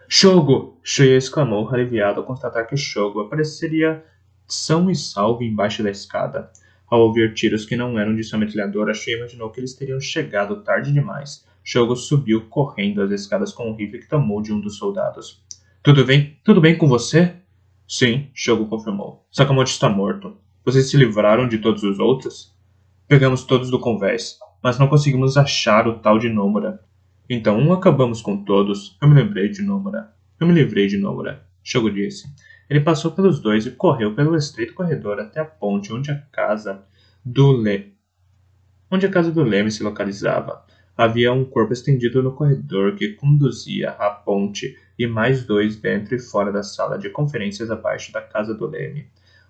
Shogo! Shuya exclamou, aliviado ao constatar que Shogo apareceria são e salvo embaixo da escada. Ao ouvir tiros que não eram de sua metralhadora, Shuya imaginou que eles teriam chegado tarde demais. Shogo subiu correndo as escadas com um rifle que tomou de um dos soldados. Tudo bem com você? Sim, Shogo confirmou. Sakamoto está morto. Vocês se livraram de todos os outros? Pegamos todos do convés, mas não conseguimos achar o tal de Nomura. Então acabamos com todos. Eu me livrei de Nomura, Shogo disse. Ele passou pelos dois e correu pelo estreito corredor até a ponte onde a casa do Leme se localizava. Havia um corpo estendido no corredor que conduzia à ponte e mais 2 dentro e fora da sala de conferências abaixo da casa do Leme.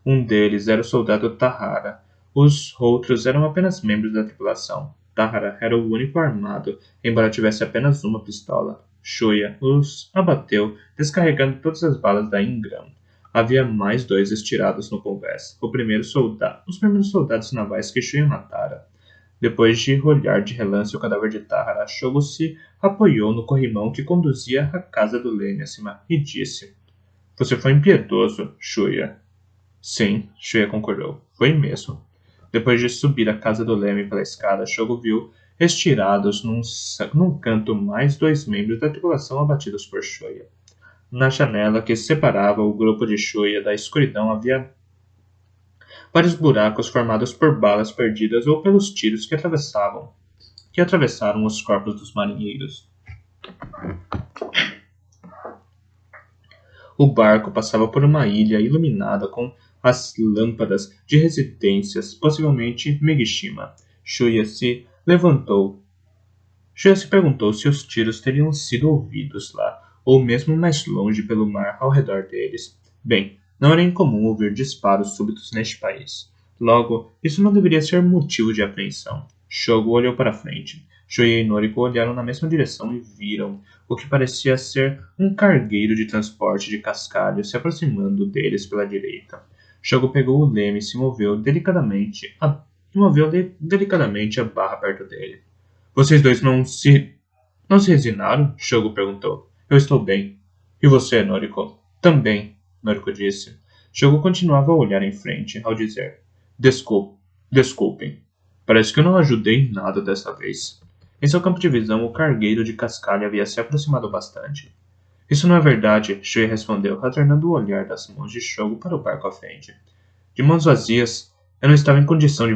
Um deles era o soldado Tahara, Os outros eram apenas membros da tripulação. Tahara era o único armado, embora tivesse apenas uma pistola. Shuya os abateu, descarregando todas as balas da Ingram. Havia mais dois estirados no convés. Os primeiros soldados navais que Shuya matara. Depois de olhar de relance o cadáver de Tahara, Shogo se apoiou no corrimão que conduzia à casa do leme acima e disse: Você foi impiedoso, Shuya. Sim, Shuya concordou. Foi mesmo. Depois de subir a casa do leme pela escada, Shogo viu estirados num canto mais dois membros da tripulação abatidos por Shuya. Na janela que separava o grupo de Shuya da escuridão havia vários buracos formados por balas perdidas ou pelos tiros que atravessaram os corpos dos marinheiros. O barco passava por uma ilha iluminada com as lâmpadas de residências, possivelmente Megishima. Shuya se levantou. Shuya se perguntou se os tiros teriam sido ouvidos lá, ou mesmo mais longe pelo mar ao redor deles. Bem, não era incomum ouvir disparos súbitos neste país. Logo, isso não deveria ser motivo de apreensão. Shogo olhou para frente. Shuya e Noriko olharam na mesma direção e viram o que parecia ser um cargueiro de transporte de cascalho se aproximando deles pela direita. Shogo pegou o leme e se moveu delicadamente a barra perto dele. Vocês dois não se resignaram? Shogo perguntou. Eu estou bem. E você, Noriko? Também, Noriko disse. Shogo continuava a olhar em frente, ao dizer: Desculpem. Parece que eu não ajudei em nada dessa vez. Em seu campo de visão, o cargueiro de cascalho havia se aproximado bastante. Isso não é verdade, Shuya respondeu, retornando o olhar das mãos de Shogo para o barco à frente. De mãos vazias, eu não estava em condição de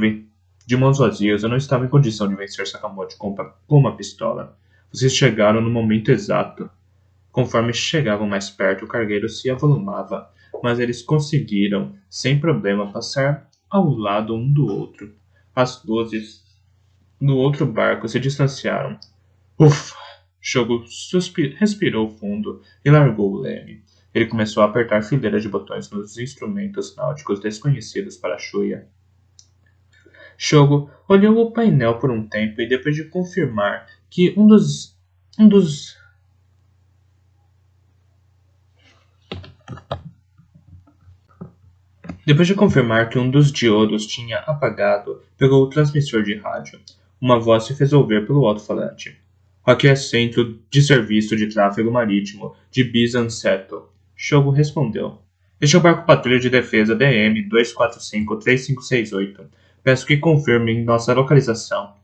vencer Sakamoto com uma pistola. Vocês chegaram no momento exato. Conforme chegavam mais perto, o cargueiro se avolumava, mas eles conseguiram, sem problema, passar ao lado um do outro. As luzes do outro barco se distanciaram. Ufa! Shogo respirou fundo e largou o leme. Ele começou a apertar fileiras de botões nos instrumentos náuticos desconhecidos para Shuya. Shogo olhou o painel por um tempo e depois de confirmar que um dos diodos tinha apagado, pegou o transmissor de rádio. Uma voz se fez ouvir pelo alto-falante. Aqui é Centro de Serviço de Tráfego Marítimo de Bisanseto. Shogo respondeu. Este é o barco patrulha de defesa DM 245-3568. Peço que confirmem nossa localização.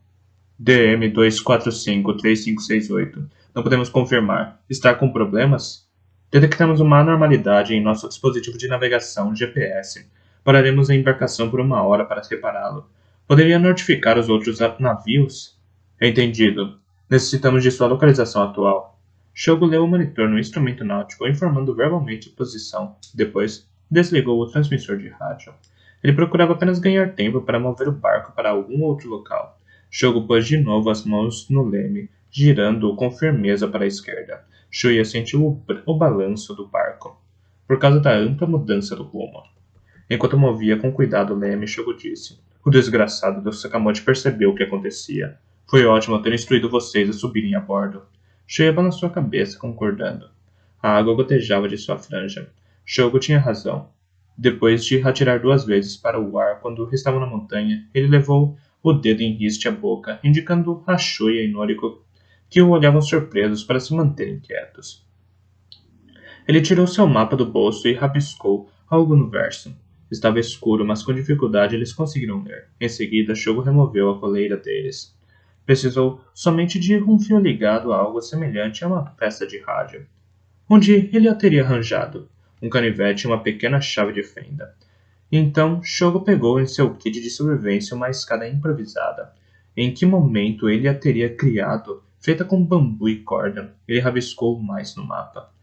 DM 245-3568. Não podemos confirmar. Está com problemas? Detectamos uma anormalidade em nosso dispositivo de navegação GPS. Pararemos a embarcação por 1 hora para repará-lo. Poderia notificar os outros navios? Entendido. Necessitamos de sua localização atual. Shogo leu o monitor no instrumento náutico, informando verbalmente a posição. Depois, desligou o transmissor de rádio. Ele procurava apenas ganhar tempo para mover o barco para algum outro local. Shogo pôs de novo as mãos no leme, girando-o com firmeza para a esquerda. Shuya sentiu o balanço do barco, por causa da ampla mudança do rumo. Enquanto movia com cuidado o leme, Shogo disse: O desgraçado do Sakamoto percebeu o que acontecia. Foi ótimo ter instruído vocês a subirem a bordo. Shuya balançou a cabeça, concordando. A água gotejava de sua franja. Shogo tinha razão. Depois de atirar 2 vezes para o ar quando estavam na montanha, ele levou o dedo em riste à boca, indicando a Shuya e Noriko que o olhavam surpresos para se manterem quietos. Ele tirou seu mapa do bolso e rabiscou algo no verso. Estava escuro, mas com dificuldade eles conseguiram ler. Em seguida, Shogo removeu a coleira deles. Precisou somente de um fio ligado a algo semelhante a uma peça de rádio. Onde ele a teria arranjado? Um canivete e uma pequena chave de fenda. Então, Shogo pegou em seu kit de sobrevivência uma escada improvisada. Em que momento ele a teria criado, feita com bambu e corda? Ele rabiscou mais no mapa.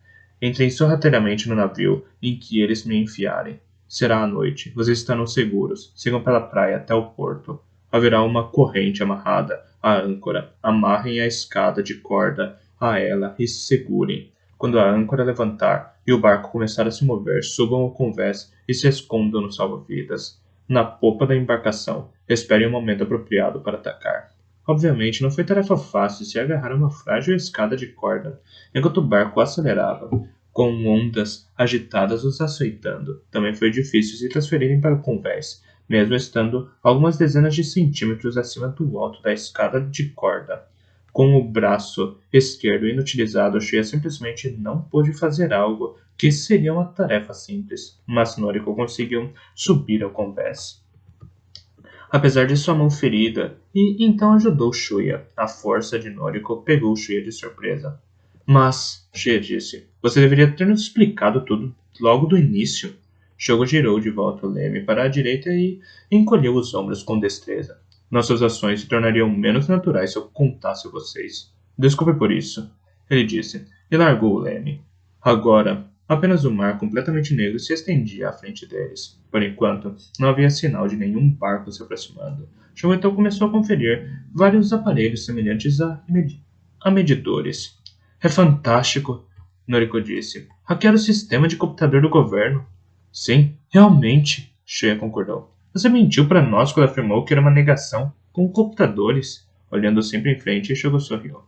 Entrem sorrateiramente no navio em que eles me enfiarem. Será à noite. Vocês estarão seguros. Sigam pela praia até o porto. Haverá uma corrente amarrada à âncora. Amarrem a escada de corda a ela e se segurem. Quando a âncora levantar e o barco começar a se mover, subam ao convés e se escondam no salva-vidas. na popa da embarcação. Espere um momento apropriado para atacar. Obviamente, não foi tarefa fácil se agarrar a uma frágil escada de corda, enquanto o barco acelerava, com ondas agitadas os açoitando. Também foi difícil se transferirem para o convés, mesmo estando algumas dezenas de centímetros acima do alto da escada de corda. Com o braço esquerdo inutilizado, Shea simplesmente não pôde fazer algo que seria uma tarefa simples, mas Noriko conseguiu subir ao convés. Apesar de sua mão ferida, e então ajudou Shuya. A força de Noriko pegou Shuya de surpresa. Mas, Shuya disse, você deveria ter nos explicado tudo logo do início. Shogo girou de volta o leme para a direita e encolheu os ombros com destreza. Nossas ações se tornariam menos naturais se eu contasse a vocês. Desculpe por isso, ele disse, e largou o leme. Agora, apenas o mar completamente negro se estendia à frente deles. Por enquanto, não havia sinal de nenhum barco se aproximando. Shogo então começou a conferir vários aparelhos semelhantes a medidores. É fantástico, Noriko disse. Hackear o sistema de computador do governo. Sim, realmente, Shuya concordou. Você mentiu para nós quando afirmou que era uma negação com computadores. Olhando sempre em frente, Shogo sorriu.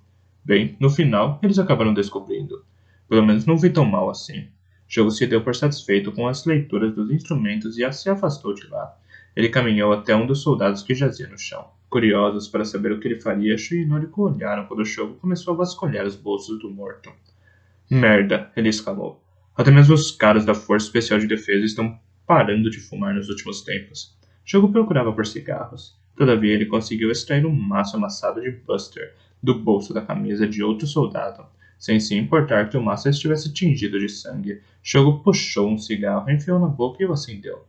Bem, no final, eles acabaram descobrindo. Pelo menos não vi tão mal assim. Shogo se deu por satisfeito com as leituras dos instrumentos e se afastou de lá. Ele caminhou até um dos soldados que jazia no chão. Curiosos para saber o que ele faria, Shuya e Noriko olharam quando Shogo começou a vasculhar os bolsos do morto. Merda, ele exclamou. Até mesmo os caras da Força Especial de Defesa estão parando de fumar nos últimos tempos. Shogo procurava por cigarros. Todavia, ele conseguiu extrair um maço amassado de Buster do bolso da camisa de outro soldado. Sem se importar que o maço estivesse tingido de sangue, Shogo puxou um cigarro, enfiou na boca e o acendeu.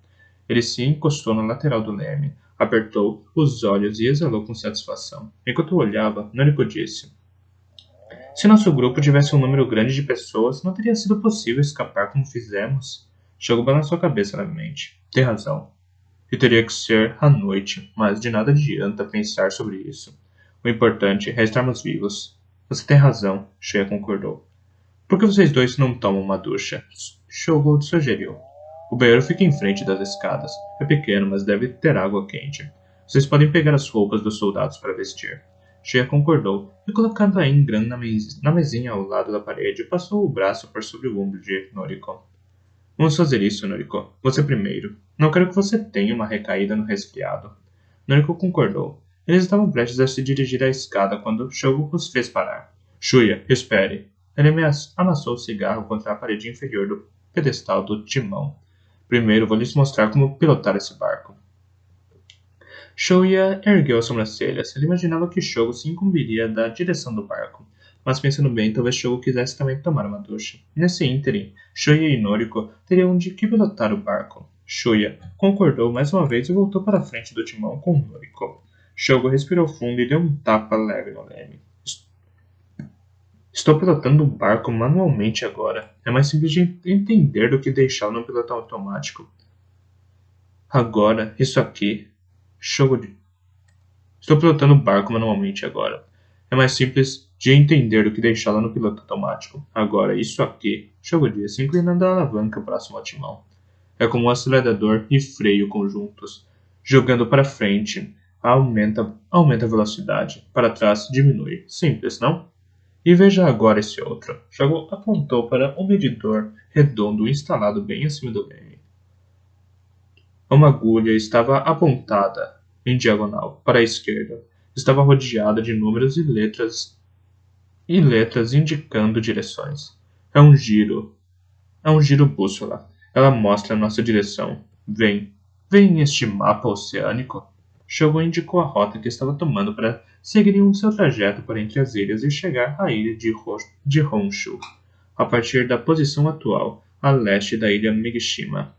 Ele se encostou na lateral do leme, apertou os olhos e exalou com satisfação. Enquanto olhava, Noriko disse: se nosso grupo tivesse um número grande de pessoas, não teria sido possível escapar como fizemos. Shogo balançou a cabeça levemente. Tem razão. E teria que ser à noite, mas de nada adianta pensar sobre isso. O importante é estarmos vivos. Você tem razão, Shuya concordou. Por que vocês dois não tomam uma ducha? Shogo sugeriu. O banheiro fica em frente das escadas. É pequeno, mas deve ter água quente. Vocês podem pegar as roupas dos soldados para vestir. Shuya concordou e, colocando a Ingram na mesinha ao lado da parede, passou o braço por sobre o ombro de Noriko. Vamos fazer isso, Noriko. Você primeiro. Não quero que você tenha uma recaída no resfriado. Noriko concordou. Eles estavam prestes a se dirigir à escada quando Shogo os fez parar. Shuya, espere. Ele amassou o cigarro contra a parede inferior do pedestal do timão. Primeiro vou lhes mostrar como pilotar esse barco. Shuya ergueu as sobrancelhas. Ele imaginava que Shogo se incumbiria da direção do barco. Mas pensando bem, talvez Shogo quisesse também tomar uma ducha. Nesse ínterim, Shuya e Noriko teriam de que pilotar o barco. Shuya concordou mais uma vez e voltou para a frente do timão com Noriko. Shogo respirou fundo e deu um tapa leve no leme. Estou pilotando o barco manualmente agora. É mais simples de entender do que deixá-lo no piloto automático. Agora, isso aqui... Estou pilotando o barco manualmente agora. É mais simples de entender do que deixá-la no piloto automático. Agora, isso aqui... Shogo disse, inclinando a alavanca próximo ao timão. É como um acelerador e freio conjuntos. Jogando para frente, aumenta a velocidade. Para trás, diminui. Simples, não? E veja agora esse outro. Shogo apontou para um medidor redondo instalado bem acima do leme. Uma agulha estava apontada em diagonal para a esquerda. Estava rodeada de números e letras indicando direções. É um giro bússola. Ela mostra a nossa direção. Vem este mapa oceânico. Shogo indicou a rota que estava tomando para seguir em seu trajeto por entre as ilhas e chegar à ilha de Honshu, a partir da posição atual, a leste da ilha Megishima.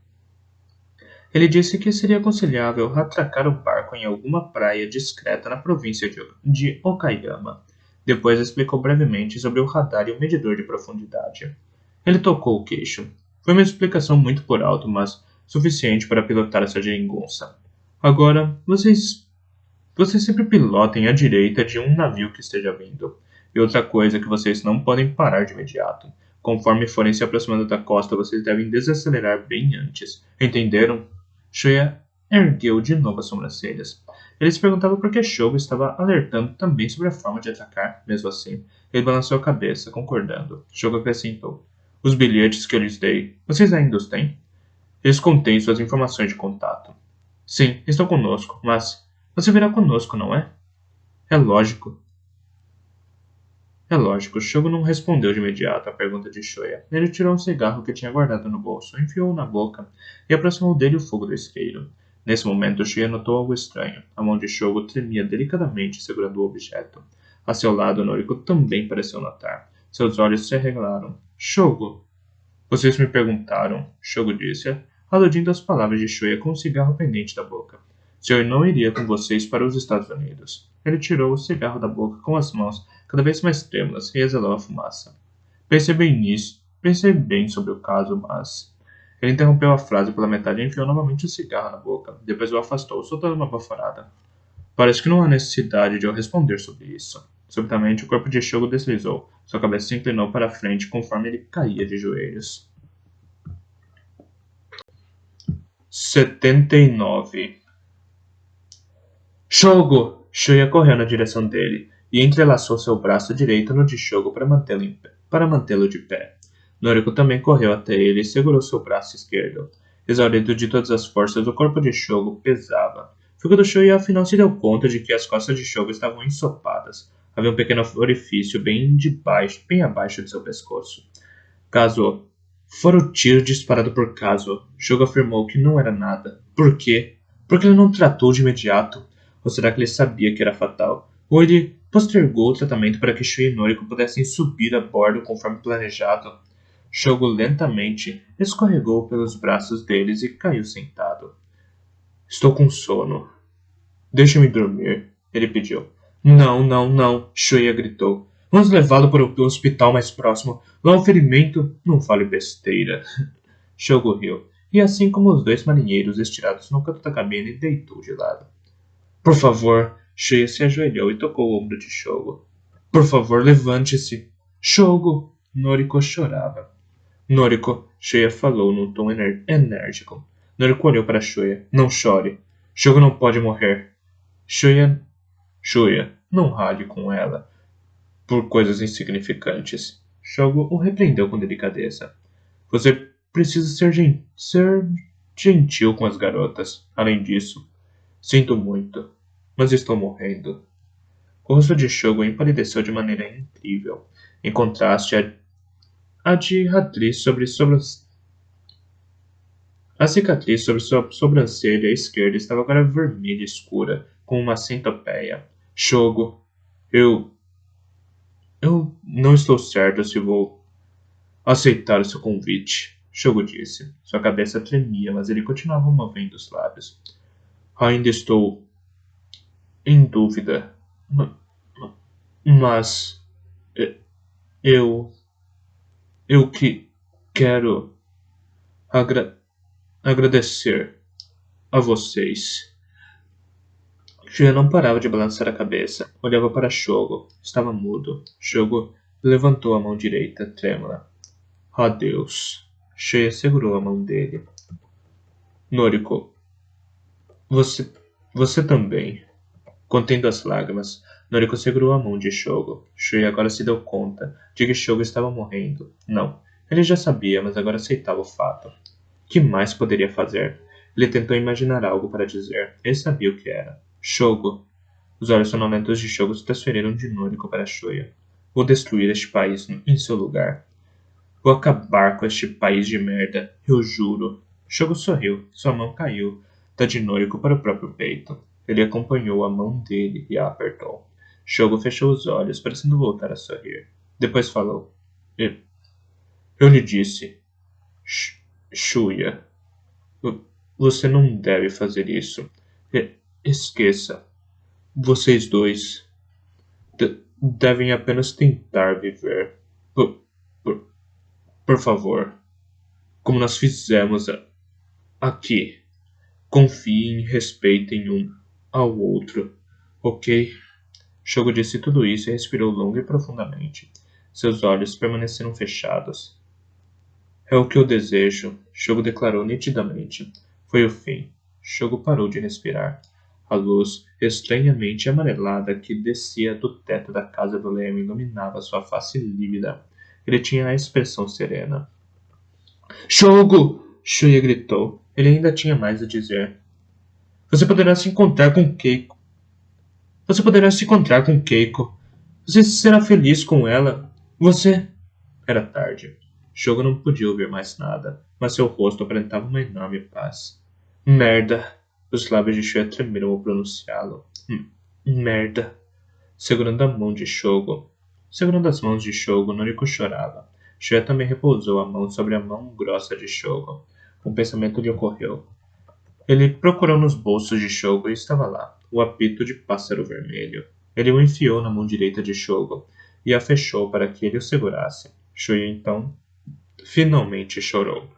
Ele disse que seria aconselhável atracar o barco em alguma praia discreta na província de Okayama. Depois explicou brevemente sobre o radar e o medidor de profundidade. Ele tocou o queixo. Foi uma explicação muito por alto, mas suficiente para pilotar essa geringonça. Agora, vocês sempre pilotem à direita de um navio que esteja vindo. E outra coisa é que vocês não podem parar de imediato. Conforme forem se aproximando da costa, vocês devem desacelerar bem antes. Entenderam? Shuya ergueu de novo as sobrancelhas. Ele se perguntava por que Shogo estava alertando também sobre a forma de atacar. Mesmo assim, ele balançou a cabeça, concordando. Shogo acrescentou: os bilhetes que eu lhes dei, vocês ainda os têm? Eles contêm suas informações de contato. Sim, estão conosco, mas você virá conosco, não é? É lógico. É lógico, Shogo não respondeu de imediato à pergunta de Shoya. Ele tirou um cigarro que tinha guardado no bolso, enfiou-o na boca e aproximou dele o fogo do isqueiro. Nesse momento, Shoya notou algo estranho. A mão de Shogo tremia delicadamente segurando o objeto. A seu lado, Noriko também pareceu notar. Seus olhos se arregalaram. Shogo! Vocês me perguntaram, Shogo disse, aludindo às palavras de Shoya com um cigarro pendente da boca. Se eu não iria com vocês para os Estados Unidos. Ele tirou o cigarro da boca com as mãos cada vez mais trêmulas e exalou a fumaça. Pensei bem sobre o caso, mas... Ele interrompeu a frase pela metade e enfiou novamente o cigarro na boca. Depois o afastou, soltando uma baforada. Parece que não há necessidade de eu responder sobre isso. Subitamente, o corpo de Shogo deslizou. Sua cabeça se inclinou para a frente conforme ele caía de joelhos. 79. Shogo! Shuya correu na direção dele e entrelaçou seu braço direito no de Shogo para mantê-lo de pé. Noriko também correu até ele e segurou seu braço esquerdo. Exaurido de todas as forças, o corpo de Shogo pesava. Foi quando Shuya afinal se deu conta de que as costas de Shogo estavam ensopadas. Havia um pequeno orifício bem abaixo de seu pescoço. Caso fora o tiro disparado por Kazuo, Shogo afirmou que não era nada. Por quê? Porque ele não tratou de imediato? Ou será que ele sabia que era fatal? Ou ele postergou o tratamento para que Shuya e Noriko pudessem subir a bordo conforme planejado? Shogo lentamente escorregou pelos braços deles e caiu sentado. Estou com sono. Deixe-me dormir, ele pediu. Não, não, não, Shuya gritou. Vamos levá-lo para o hospital mais próximo. Lá o ferimento... Não fale besteira. Shogo riu, e assim como os dois marinheiros estirados no canto da cabine, deitou de lado. Por favor, Shuya se ajoelhou e tocou o ombro de Shogo. Por favor, levante-se. Shogo! Noriko chorava. Noriko, Shuya falou num tom enérgico. Noriko olhou para Shuya. Não chore. Shogo não pode morrer. Shuya, não rale com ela por coisas insignificantes. Shogo o repreendeu com delicadeza. Você precisa ser gentil com as garotas. Além disso, sinto muito, mas estou morrendo. O rosto de Shogo empalideceu de maneira incrível, em contraste à cicatriz sobre sua sobrancelha esquerda estava agora vermelha escura, com uma centopeia. Shogo, eu não estou certo se vou aceitar o seu convite, Shogo disse. Sua cabeça tremia, mas ele continuava movendo os lábios. Ainda estou em dúvida, mas eu que quero agradecer a vocês. Shuya não parava de balançar a cabeça. Olhava para Shogo. Estava mudo. Shogo levantou a mão direita, trêmula. Adeus. Shuya segurou a mão dele. Noriko, você também. Contendo as lágrimas, Noriko segurou a mão de Shogo. Shuya agora se deu conta de que Shogo estava morrendo. Não, ele já sabia, mas agora aceitava o fato. Que mais poderia fazer? Ele tentou imaginar algo para dizer. Ele sabia o que era. Shogo. Os olhos sonolentos de Shogo se transferiram de Noriko para Shuya. Vou destruir este país em seu lugar. Vou acabar com este país de merda. Eu juro. Shogo sorriu. Sua mão caiu da de Noriko para o próprio peito. Ele acompanhou a mão dele e a apertou. Shogo fechou os olhos, parecendo voltar a sorrir. Depois falou. Eu lhe disse. Shuya. Você não deve fazer isso. Esqueça. Vocês dois devem apenas tentar viver. Por favor. Como nós fizemos aqui. Confiem e respeitem um ao outro. Ok? Shogo disse tudo isso e respirou longo e profundamente. Seus olhos permaneceram fechados. É o que eu desejo, Shogo declarou nitidamente. Foi o fim. Shogo parou de respirar. A luz estranhamente amarelada que descia do teto da casa do leão iluminava sua face lívida. Ele tinha a expressão serena. Shogo! Shuya gritou. Ele ainda tinha mais a dizer. Você poderá se encontrar com Keiko. Você poderá se encontrar com Keiko. Você será feliz com ela. Você... Era tarde. Shogo não podia ouvir mais nada, mas seu rosto aparentava uma enorme paz. Merda! Os lábios de Shuya tremeram ao pronunciá-lo. Merda! Segurando as mãos de Shogo, Noriko chorava. Shuya também repousou a mão sobre a mão grossa de Shogo. Um pensamento lhe ocorreu. Ele procurou nos bolsos de Shogo e estava lá, o apito de pássaro vermelho. Ele o enfiou na mão direita de Shogo e a fechou para que ele o segurasse. Shuya então finalmente chorou.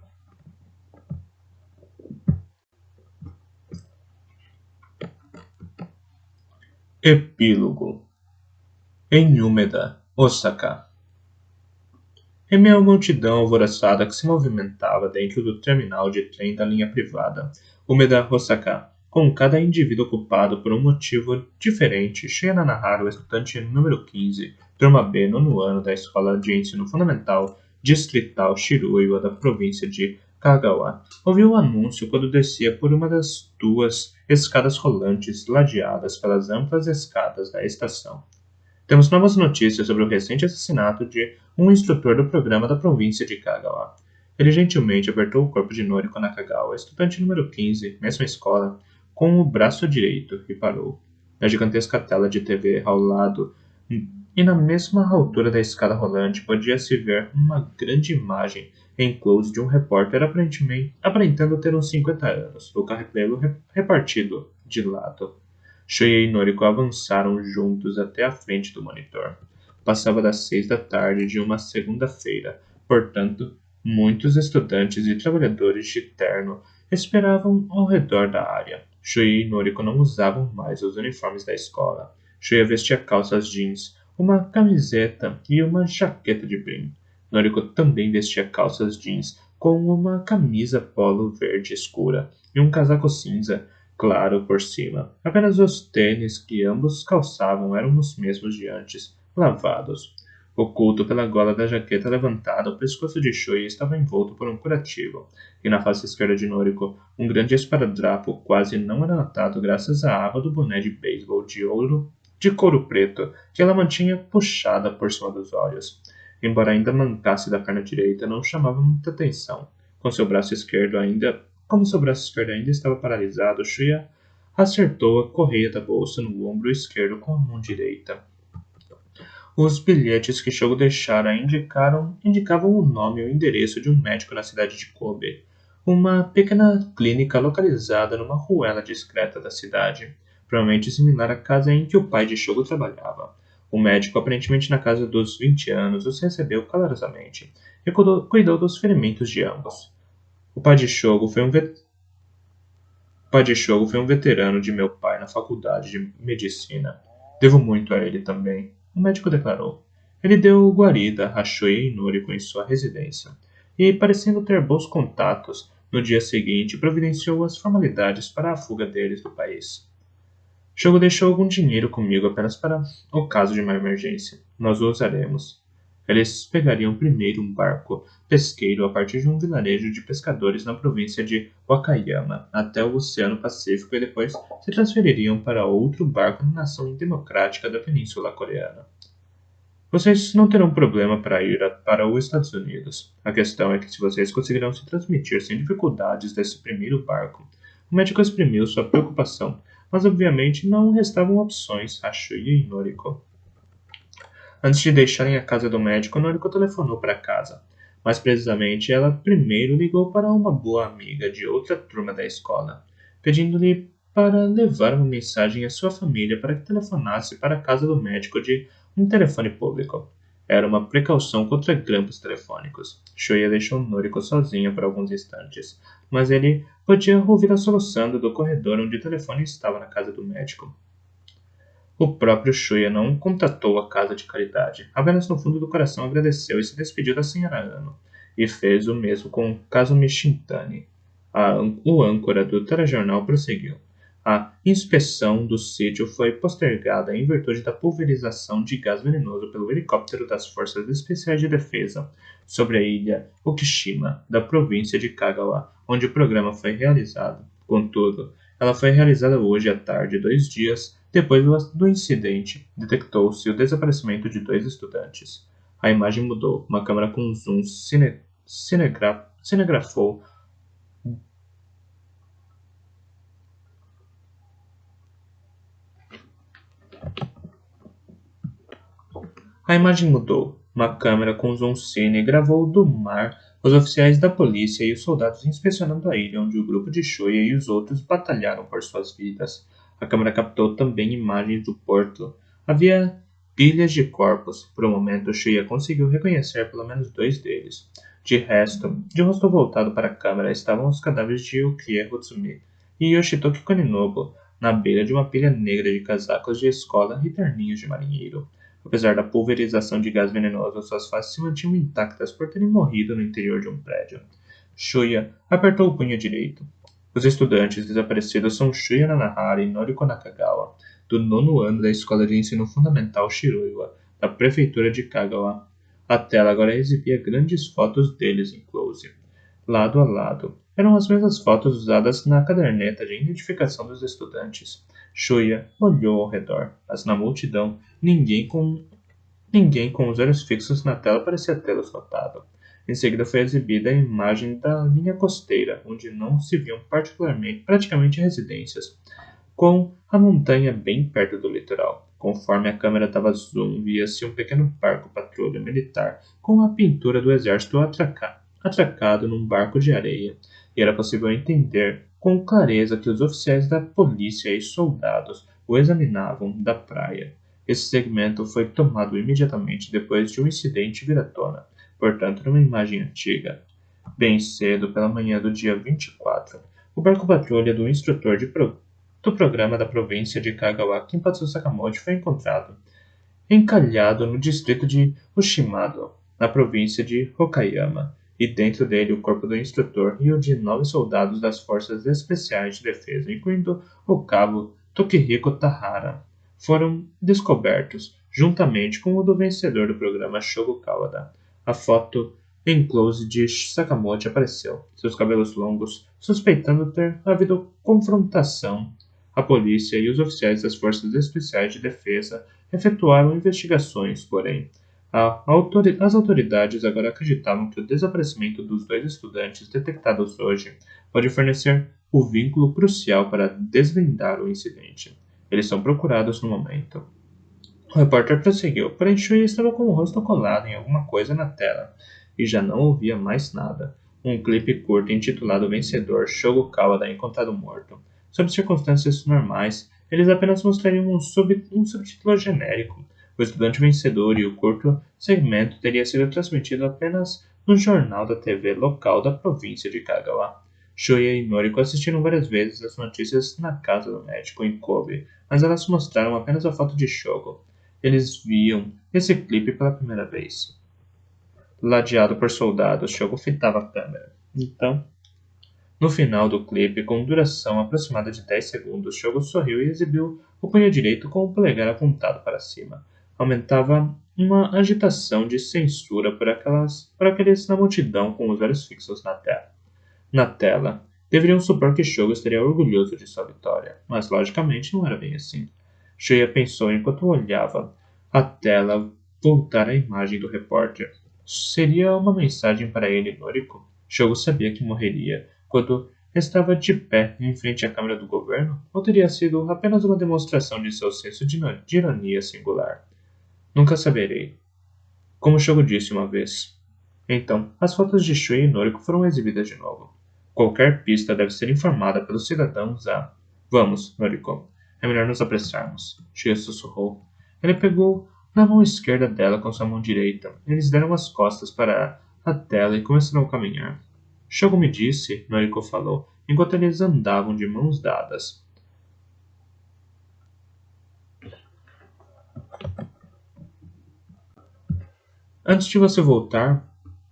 Epílogo. Em Umeda, Osaka. Em meio à multidão alvoroçada que se movimentava dentro do terminal de trem da linha privada, Umeda, Osaka, com cada indivíduo ocupado por um motivo diferente, Shuya Nanaharu, estudante número 15, turma B, nono ano da Escola de Ensino Fundamental Distrital Shiruiwa da província de Kagawa, ouviu o anúncio quando descia por uma das duas escadas rolantes ladeadas pelas amplas escadas da estação. Temos novas notícias sobre o recente assassinato de um instrutor do programa da província de Kagawa. Ele gentilmente apertou o corpo de Noriko Nakagawa, estudante número 15, mesma escola, com o braço direito e parou. Na gigantesca tela de TV ao lado e na mesma altura da escada rolante podia-se ver uma grande imagem em close de um repórter aparentando ter uns 50 anos, o cabelo repartido de lado. Shuya e Noriko avançaram juntos até a frente do monitor. Passava das 6 da tarde de uma segunda-feira, portanto, muitos estudantes e trabalhadores de terno esperavam ao redor da área. Shuya e Noriko não usavam mais os uniformes da escola. Shuya vestia calças jeans, uma camiseta e uma jaqueta de brim. Noriko também vestia calças jeans com uma camisa polo verde escura e um casaco cinza claro por cima. Apenas os tênis que ambos calçavam eram os mesmos de antes, lavados. Oculto pela gola da jaqueta levantada, o pescoço de Shuya estava envolto por um curativo, e na face esquerda de Noriko, um grande esparadrapo quase não era notado graças à aba do boné de beisebol de couro preto que ela mantinha puxada por cima dos olhos. Embora ainda mancasse da perna direita, não chamava muita atenção. Como seu braço esquerdo ainda estava paralisado, Shuya acertou a correia da bolsa no ombro esquerdo com a mão direita. Os bilhetes que Shogo deixara indicavam o nome e o endereço de um médico na cidade de Kobe, uma pequena clínica localizada numa ruela discreta da cidade, provavelmente similar à casa em que o pai de Shogo trabalhava. O médico, aparentemente na casa dos 20 anos, os recebeu calorosamente e cuidou dos ferimentos de ambos. O pai de Shogo foi um veterano de meu pai na faculdade de medicina. Devo muito a ele também, o médico declarou. Ele deu guarida a Shuya e Noriko em sua residência, e, parecendo ter bons contatos, no dia seguinte providenciou as formalidades para a fuga deles do país. Shogo deixou algum dinheiro comigo apenas para o caso de uma emergência. Nós o usaremos. Eles pegariam primeiro um barco pesqueiro a partir de um vilarejo de pescadores na província de Wakayama até o Oceano Pacífico e depois se transfeririam para outro barco na nação democrática da Península Coreana. Vocês não terão problema para ir para os Estados Unidos. A questão é que se vocês conseguirão se transmitir sem dificuldades desse primeiro barco. O médico exprimiu sua preocupação, mas obviamente não restavam opções a Shuya e Noriko. Antes de deixarem a casa do médico, Noriko telefonou para casa. Mais precisamente, ela primeiro ligou para uma boa amiga de outra turma da escola, pedindo-lhe para levar uma mensagem à sua família para que telefonasse para a casa do médico de um telefone público. Era uma precaução contra grampos telefônicos. Shuya deixou Noriko sozinha por alguns instantes, mas ele podia ouvi-la soluçando do corredor onde o telefone estava na casa do médico. O próprio Shuya não contatou a casa de caridade. Apenas no fundo do coração agradeceu e se despediu da senhora Ano, e fez o mesmo com Kazumi Shintani. O âncora do telejornal prosseguiu. A inspeção do sítio foi postergada em virtude da pulverização de gás venenoso pelo helicóptero das Forças Especiais de Defesa sobre a ilha Okishima, da província de Kagawa, onde o programa foi realizado. Contudo, ela foi realizada hoje à tarde, 2 dias depois do incidente. Detectou-se o desaparecimento de 2 estudantes. A imagem mudou. Uma câmera com zoom cinegrafou. A imagem mudou. Uma câmera com zoom cine gravou do mar os oficiais da polícia e os soldados inspecionando a ilha onde o grupo de Shuya e os outros batalharam por suas vidas. A câmera captou também imagens do porto. Havia pilhas de corpos. Por um momento, Shuya conseguiu reconhecer pelo menos 2 deles. De rosto voltado para a câmera, estavam os cadáveres de Yukie Hotsumi e Yoshitoki Koninobu, na beira de uma pilha negra de casacos de escola e terninhos de marinheiro. Apesar da pulverização de gás venenoso, suas faces se mantinham intactas por terem morrido no interior de um prédio. Shuya apertou o punho direito. Os estudantes desaparecidos são Shuya Nanahara e Noriko Nakagawa, do 9º ano da Escola de Ensino Fundamental Shiroiwa, da Prefeitura de Kagawa. A tela agora exibia grandes fotos deles em close, lado a lado. Eram as mesmas fotos usadas na caderneta de identificação dos estudantes. Shuya olhou ao redor, mas na multidão ninguém com os olhos fixos na tela parecia tê-los notado. Em seguida foi exibida a imagem da linha costeira, onde não se viam praticamente residências, com a montanha bem perto do litoral. Conforme a câmera dava zoom, via-se um pequeno barco patrulha militar com a pintura do exército atracado num barco de areia, e era possível entender com clareza que os oficiais da polícia e soldados o examinavam da praia. Esse segmento foi tomado imediatamente depois de um incidente vir à tona, portanto, numa imagem antiga. Bem cedo pela manhã do dia 24, o barco patrulha do instrutor do programa da província de Kagawa, Kinpatsu Sakamoto, foi encontrado encalhado no distrito de Ushimado, na província de Okayama, e dentro dele o corpo do instrutor e o de 9 soldados das Forças Especiais de Defesa, incluindo o cabo Tokihiko Tahara, foram descobertos, juntamente com o do vencedor do programa Shogo Kawada. A foto em close de Sakamoto apareceu, seus cabelos longos, suspeitando ter havido confrontação. A polícia e os oficiais das Forças Especiais de Defesa efetuaram investigações, porém, as autoridades agora acreditavam que o desaparecimento dos 2 estudantes detectados hoje pode fornecer o vínculo crucial para desvendar o incidente. Eles são procurados no momento. O repórter prosseguiu, porém Shuya estava com o rosto colado em alguma coisa na tela e já não ouvia mais nada. Um clipe curto intitulado Vencedor Shogo Kawada encontrado morto. Sob circunstâncias normais, eles apenas mostrariam um subtítulo genérico. O estudante vencedor e o curto segmento teria sido transmitido apenas no jornal da TV local da província de Kagawa. Shuya e Noriko assistiram várias vezes as notícias na casa do médico em Kobe, mas elas mostraram apenas a foto de Shogo. Eles viam esse clipe pela primeira vez. Ladeado por soldados, Shogo fitava a câmera. Então, no final do clipe, com duração aproximada de 10 segundos, Shogo sorriu e exibiu o punho direito com o polegar apontado para cima. Aumentava uma agitação de censura por aqueles na multidão com os olhos fixos na tela. Na tela, deveriam supor que Shogo estaria orgulhoso de sua vitória, mas logicamente não era bem assim. Shuya pensou enquanto olhava a tela voltar à imagem do repórter. Seria uma mensagem para ele, Noriko? Shogo sabia que morreria quando estava de pé em frente à Câmara do Governo, ou teria sido apenas uma demonstração de seu senso de ironia singular? Nunca saberei. Como Shogo disse uma vez. Então, as fotos de Shuya e Noriko foram exibidas de novo. Qualquer pista deve ser informada pelos cidadãos a... Vamos, Noriko. É melhor nos apressarmos. Shuya sussurrou. Ele pegou na mão esquerda dela com sua mão direita. Eles deram as costas para a tela e começaram a caminhar. Shogo me disse, Noriko falou, enquanto eles andavam de mãos dadas. Antes de você voltar,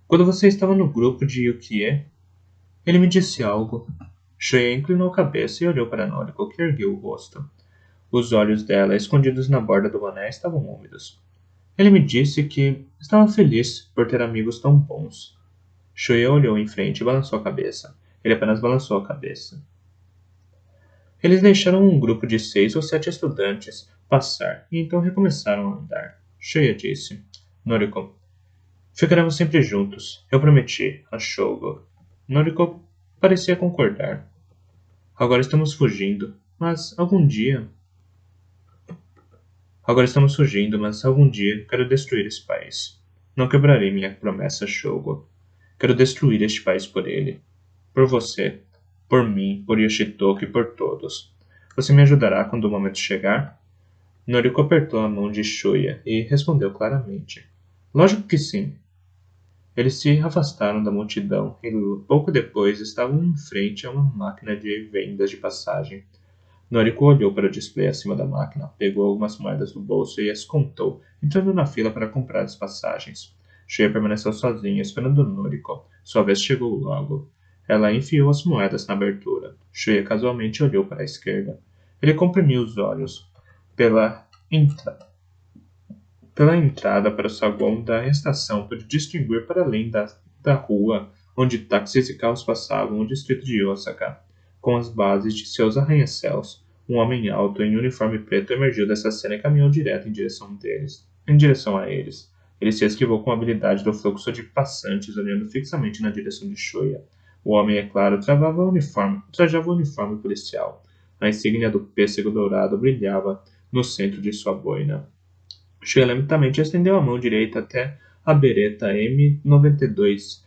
quando você estava no grupo de Yukie, Ele me disse algo. Shuya inclinou a cabeça e olhou para Noriko, que ergueu o rosto. Os olhos dela, escondidos na borda do boné, estavam úmidos. Ele me disse que estava feliz por ter amigos tão bons. Shuya olhou em frente e balançou a cabeça. Ele apenas balançou a cabeça. Eles deixaram um grupo de 6 ou 7 estudantes passar e então recomeçaram a andar. Shuya disse: Noriko, ficaremos sempre juntos. Eu prometi a Shogo. Noriko parecia concordar. Agora estamos fugindo, mas algum dia quero destruir esse país. Não quebrarei minha promessa, Shogo. Quero destruir este país por ele. Por você. Por mim, por Yoshitoku e por todos. Você me ajudará quando o momento chegar? Noriko apertou a mão de Shuya e respondeu claramente. Lógico que sim. Eles se afastaram da multidão e pouco depois estavam em frente a uma máquina de vendas de passagem. Noriko olhou para o display acima da máquina, pegou algumas moedas do bolso e as contou, entrando na fila para comprar as passagens. Shuya permaneceu sozinha, esperando Noriko. Sua vez chegou logo. Ela enfiou as moedas na abertura. Shuya casualmente olhou para a esquerda. Ele comprimiu os olhos. Pela entrada para o saguão da estação pude distinguir para além da rua onde táxis e carros passavam o distrito de Osaka. Com as bases de seus arranha-céus, um homem alto em uniforme preto emergiu dessa cena e caminhou direto em direção a eles. Ele se esquivou com habilidade do fluxo de passantes, olhando fixamente na direção de Shuya. O homem, é claro, trajava o uniforme policial. A insígnia do pêssego dourado brilhava no centro de sua boina. Shuya lentamente estendeu a mão direita até a bereta M92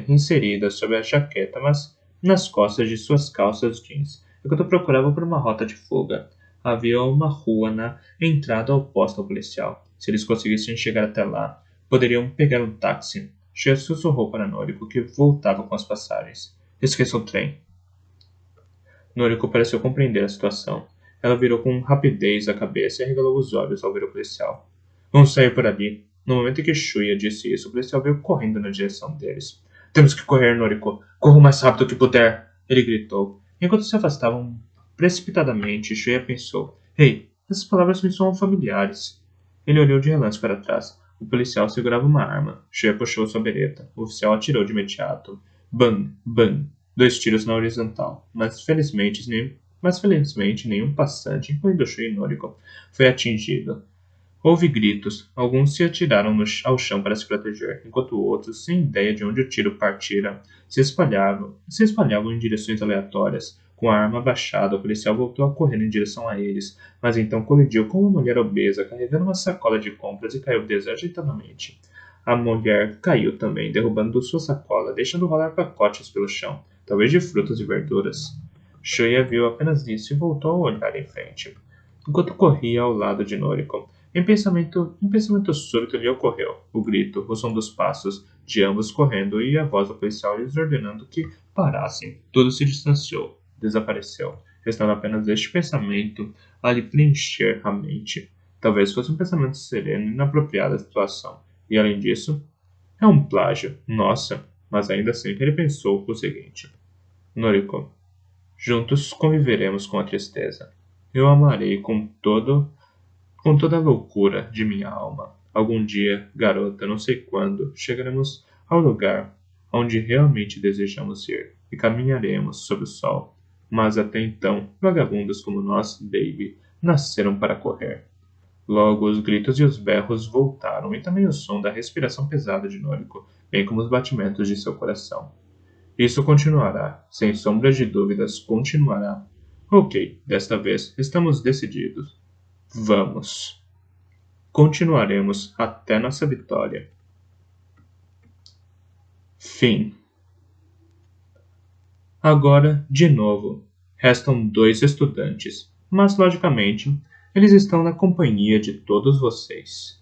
inserida sob a jaqueta, mas nas costas de suas calças jeans, enquanto procurava por uma rota de fuga. Havia uma rua na entrada oposta ao policial. Se eles conseguissem chegar até lá, poderiam pegar um táxi. Shuya sussurrou para Noriko, que voltava com as passagens. Esqueça o trem. Noriko pareceu compreender a situação. Ela virou com rapidez a cabeça e arregalou os olhos ao ver o policial. Vamos sair por ali. No momento em que Shuya disse isso, o policial veio correndo na direção deles. Temos que correr, Noriko. Corra o mais rápido que puder, ele gritou. Enquanto se afastavam precipitadamente, Shuya pensou. Ei, essas palavras me soam familiares. Ele olhou de relance para trás. O policial segurava uma arma. Shuya puxou sua bereta. O oficial atirou de imediato. Bang, bang. 2 tiros na horizontal. Mas felizmente nenhum passante, incluindo Shuya e Noriko, foi atingido. Houve gritos. Alguns se atiraram ao chão para se proteger, enquanto outros, sem ideia de onde o tiro partira, se espalhavam em direções aleatórias. Com a arma abaixada, o policial voltou a correr em direção a eles, mas então colidiu com uma mulher obesa carregando uma sacola de compras e caiu desajeitadamente. A mulher caiu também, derrubando sua sacola, deixando rolar pacotes pelo chão, talvez de frutas e verduras. Shuya viu apenas isso e voltou a olhar em frente, enquanto corria ao lado de Noriko. Um pensamento súbito lhe ocorreu. O grito, o som dos passos, de ambos correndo e a voz do policial lhes ordenando que parassem. Tudo se distanciou, desapareceu, restando apenas este pensamento a lhe preencher a mente. Talvez fosse um pensamento sereno e inapropriado à situação. E além disso, é um plágio. Nossa! Mas ainda assim ele pensou o seguinte. Noriko, juntos conviveremos com a tristeza. Eu amarei com toda a loucura de minha alma. Algum dia, garota, não sei quando, chegaremos ao lugar onde realmente desejamos ir e caminharemos sob o sol. Mas até então, vagabundos como nós, Baby, nasceram para correr. Logo os gritos e os berros voltaram e também o som da respiração pesada de Noriko, bem como os batimentos de seu coração. Isso continuará, sem sombras de dúvidas, continuará. Ok, desta vez estamos decididos. Vamos. Continuaremos até nossa vitória. Fim. Agora, de novo, restam 2 estudantes, mas logicamente, eles estão na companhia de todos vocês.